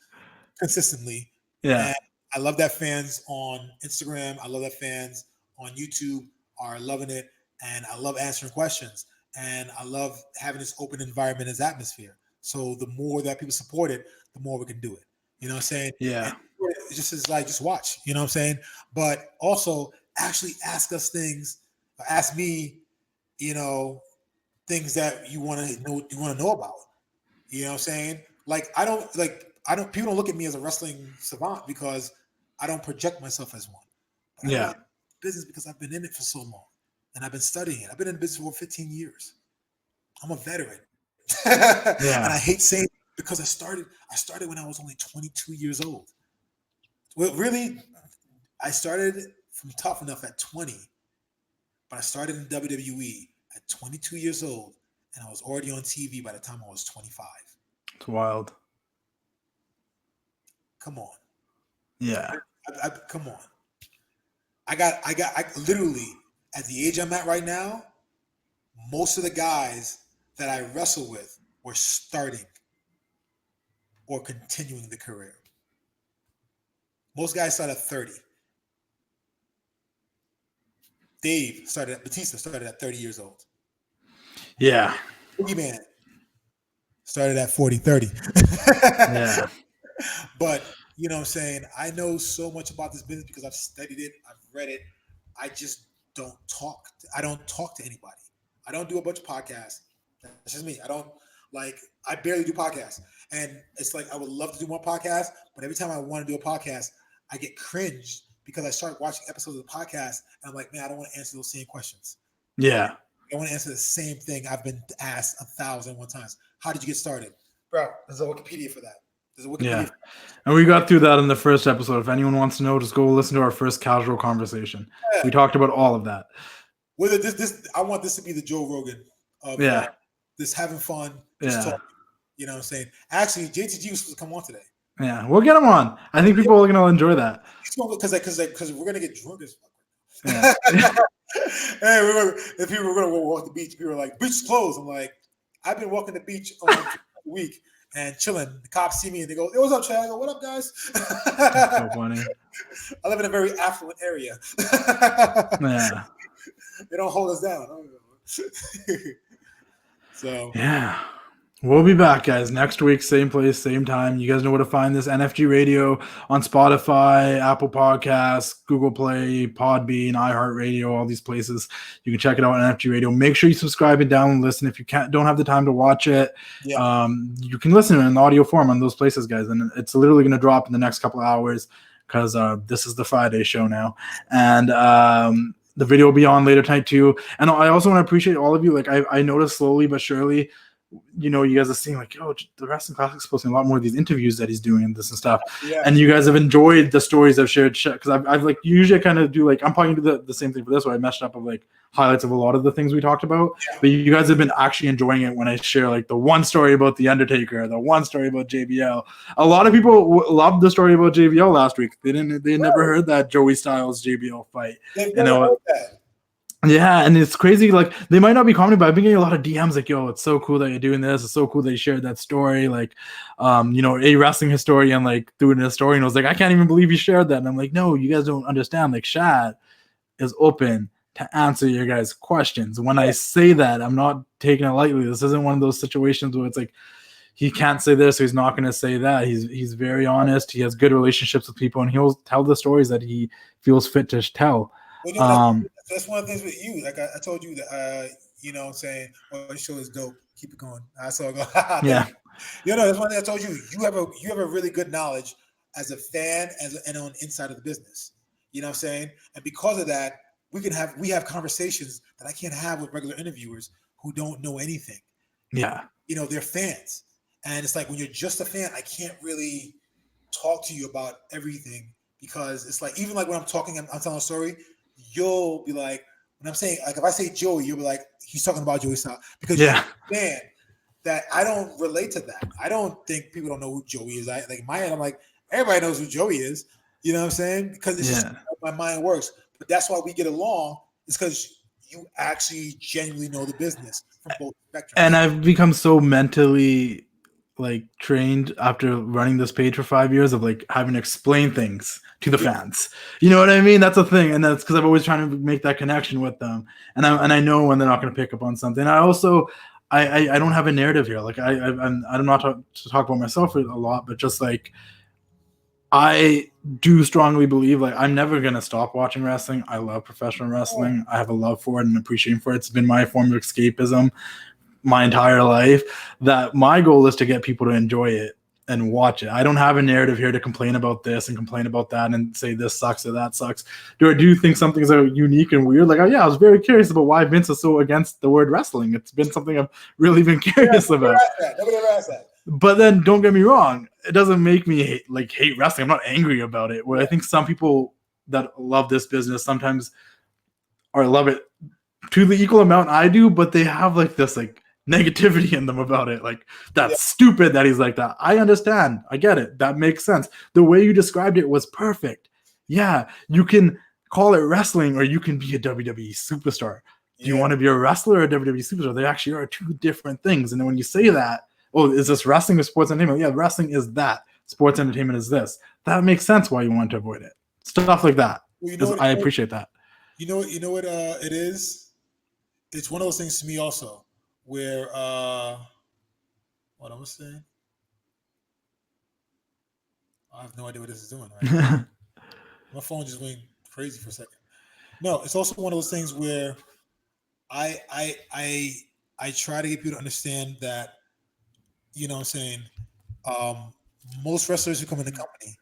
consistently. Yeah. And I love that fans on Instagram. I love that fans on YouTube are loving it. And I love answering questions. And I love having this open environment as atmosphere. So the more that people support it, the more we can do it. You know what I'm saying? Yeah. And it just is like, just watch. You know what I'm saying? But also actually ask us things. Ask me, things that you want to know about. You know what I'm saying? People don't look at me as a wrestling savant because I don't project myself as one. But I like business because I've been in it for so long and I've been studying it. I've been in business for 15 years. I'm a veteran. And I hate saying it because I started when I was only 22 years old. Well, really, I started from Tough Enough at 20, but I started in WWE at 22 years old, and I was already on TV by the time I was 25. It's wild. Come on. Yeah. Come on. I literally, at the age I'm at right now, most of the guys that I wrestle with were starting or continuing the career. Most guys start at 30. Batista started at 30 years old. Yeah. Man started at 30. Yeah. But, you know what I'm saying? I know so much about this business because I've studied it. I've read it. I just don't talk. I don't talk to anybody. I don't do a bunch of podcasts. That's just me. I barely do podcasts. And it's like, I would love to do more podcasts, but every time I want to do a podcast, I get cringed because I start watching episodes of the podcast and I'm like, man, I don't want to answer those same questions. Yeah. I want to answer the same thing I've been asked 1,001 times. How did you get started? Bro, there's a Wikipedia for that. Yeah. And we got through that in the first episode. If anyone wants to know, just go listen to our first casual conversation. Yeah. We talked about all of that. Whether I want this to be the Joe Rogan of this having fun, just talking. You know what I'm saying? Actually, JTG was supposed to come on today. Yeah, we'll get him on. I think people are going to enjoy that. Because we're going to get drunk as fuck. Yeah. Hey, if people were going to go walk the beach, people were like, beach is closed. I'm like, I've been walking the beach on a week and chilling. The cops see me and they go, hey, what's up, Chad? I go, what up, guys? That's so funny. I live in a very affluent area. Yeah. They don't hold us down. So yeah. We'll be back, guys, next week, same place, same time. You guys know where to find this. NFG Radio on Spotify, Apple Podcasts, Google Play, Podbean, iHeartRadio, all these places. You can check it out on NFG Radio. Make sure you subscribe and download and listen. If you don't have the time to watch it, you can listen in audio form on those places, guys. And it's literally going to drop in the next couple of hours because this is the Friday show now. And the video will be on later tonight, too. And I also want to appreciate all of you. Like, I noticed slowly but surely, you know, you guys are seeing like, oh, the Wrestling Classic is posting a lot more of these interviews that he's doing and this and stuff. Yeah. And you guys have enjoyed the stories I've shared because I've like usually I kind of do like I'm probably do the same thing for this where I meshed up of like highlights of a lot of the things we talked about. Yeah. But you guys have been actually enjoying it when I share like the one story about the Undertaker, the one story about JBL. A lot of people loved the story about JBL last week. They never heard that Joey Styles JBL fight. They've never heard that. Yeah, and it's crazy. Like they might not be commenting, but I've been getting a lot of DMs like, "Yo, it's so cool that you're doing this. It's so cool that you shared that story." Like, you know, a wrestling historian like doing a story, and I was like, "I can't even believe you shared that." And I'm like, "No, you guys don't understand. Like, Shad is open to answer your guys' questions. When I say that, I'm not taking it lightly. This isn't one of those situations where it's like he can't say this, so he's not going to say that. He's very honest. He has good relationships with people, and he'll tell the stories that he feels fit to tell." Well, that's one of the things with you. Like I told you that, you know what I'm saying, oh, this show is dope. Keep it going. I saw it go. Yeah. You know, that's one thing I told you. You have a really good knowledge as a fan and on the inside of the business. You know what I'm saying? And because of that, we have conversations that I can't have with regular interviewers who don't know anything. Yeah. You know, they're fans. And it's like when you're just a fan, I can't really talk to you about everything because it's like, even like when I'm talking, I'm telling a story, you'll be like, when I'm saying, like, if I say Joey, you'll be like, he's talking about Joey Styles. Because you're a fan that I don't relate to that. I don't think people don't know who Joey is. Like, in my head, I'm like, everybody knows who Joey is. You know what I'm saying? Because it's just how my mind works. But that's why we get along, is because you actually genuinely know the business from both spectrums. And I've become so mentally like trained after running this page for 5 years of like having to explain things to the fans. You know what I mean? That's a thing. And that's because I'm always trying to make that connection with them. And I know when they're not going to pick up on something. I also, I don't have a narrative here. Like I'm not to talk about myself a lot, but just like, I do strongly believe like I'm never going to stop watching wrestling. I love professional wrestling. I have a love for it and appreciation for it. It's been my form of escapism my entire life, that my goal is to get people to enjoy it and watch it. I don't have a narrative here to complain about this and complain about that and say this sucks or that sucks. Do I do think something's unique and weird? Like, oh yeah, I was very curious about why Vince is so against the word wrestling. It's been something I've really been curious about. Nobody ever asked that. But then don't get me wrong, it doesn't make me hate wrestling. I'm not angry about it. Where I think some people that love this business sometimes love it to the equal amount I do, but they have like this like negativity in them about it. Like, that's stupid that he's like that. I understand. I get it. That makes sense. The way you described it was perfect. Yeah, you can call it wrestling or you can be a WWE superstar. Do you want to be a wrestler or a WWE superstar? They actually are two different things. And then when you say that, oh, is this wrestling or sports entertainment? Yeah, wrestling is that. Sports entertainment is this. That makes sense why you want to avoid it. Stuff like that. Well, I appreciate that. You know what it is? It's one of those things to me also. Where what I was saying, I have no idea what this is doing. Right? My phone just went crazy for a second. No, it's also one of those things where I try to get people to understand that, you know what I'm saying, most wrestlers who come in the company,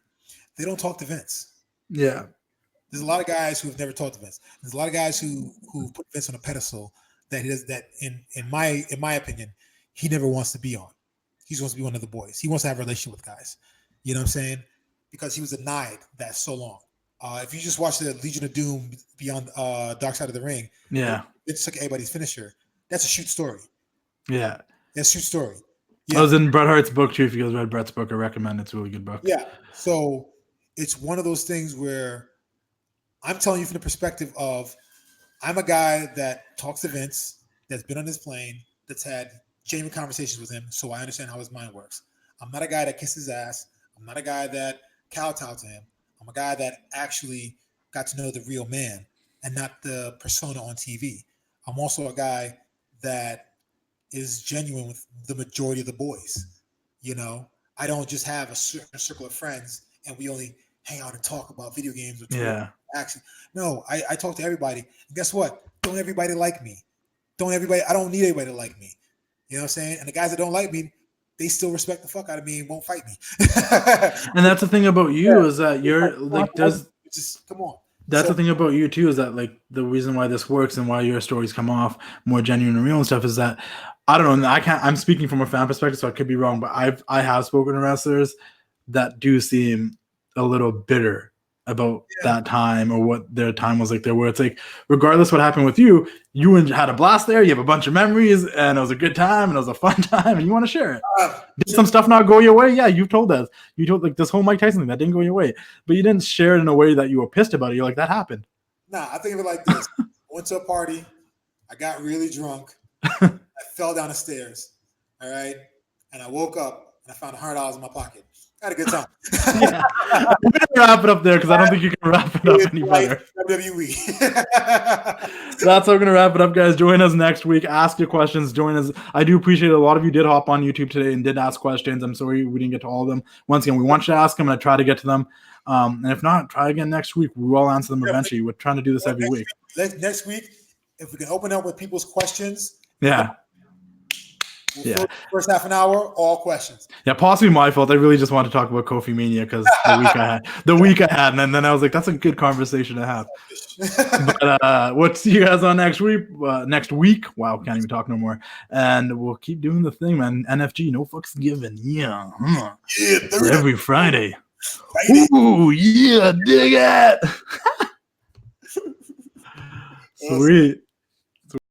they don't talk to Vince. Yeah. There's a lot of guys who have never talked to Vince. There's a lot of guys who put Vince on a pedestal that he does, that in my opinion, he never wants to be on. He wants to be one of the boys. He wants to have a relationship with guys. You know what I'm saying? Because he was denied that so long. If you just watch the Legion of Doom Beyond Dark Side of the Ring, it's like everybody's finisher. That's a shoot story. Yeah. That's a shoot story. Yeah. I was in Bret Hart's book too. If you guys read Bret's book, I recommend it. It's a really good book. Yeah. So it's one of those things where I'm telling you from the perspective of I'm a guy that talks to Vince, that's been on his plane, that's had genuine conversations with him, so I understand how his mind works. I'm not a guy that kisses ass. I'm not a guy that kowtowed to him. I'm a guy that actually got to know the real man and not the persona on TV. I'm also a guy that is genuine with the majority of the boys. You know, I don't just have a certain circle of friends and we only hang out and talk about video games or action. No, I talk to everybody. And guess what? Don't everybody like me. I don't need everybody to like me. You know what I'm saying? And the guys that don't like me, they still respect the fuck out of me and won't fight me. And that's the thing about you is that you're like, just come on. That's the thing about you too, is that like the reason why this works and why your stories come off more genuine and real and stuff is that I don't know. I'm speaking from a fan perspective, so I could be wrong, but I have spoken to wrestlers that do seem a little bitter about that time or what their time was like there, where it's like, regardless what happened with you, you had a blast there, you have a bunch of memories, and it was a good time, and it was a fun time, and you want to share it. Did some stuff not go your way? Yeah, you've told us. You told like this whole Mike Tyson thing, that didn't go your way, but you didn't share it in a way that you were pissed about it. You're like, that happened. Nah, I think of it like this. I went to a party, I got really drunk, I fell down the stairs, all right? And I woke up, and I found $100 in my pocket. I had a good time. We're going to wrap it up there because I don't think you can wrap it up any better. WWE. That's how we're going to wrap it up, guys. Join us next week. Ask your questions. Join us. I do appreciate it. A lot of you did hop on YouTube today and did ask questions. I'm sorry we didn't get to all of them. Once again, we want you to ask them, and I try to get to them. And if not, try again next week. We will answer them eventually. We're trying to do this every week. Next week, if we can open up with people's questions. Yeah. First half an hour, all questions. Yeah, possibly my fault. I really just wanted to talk about Kofi Mania because the week I had, and then I was like, that's a good conversation to have. But we'll see you guys on next week. Wow, can't even talk no more. And we'll keep doing the thing, man. NFG, no fucks given. Yeah, every Friday. Ooh, yeah, dig it. Sweet.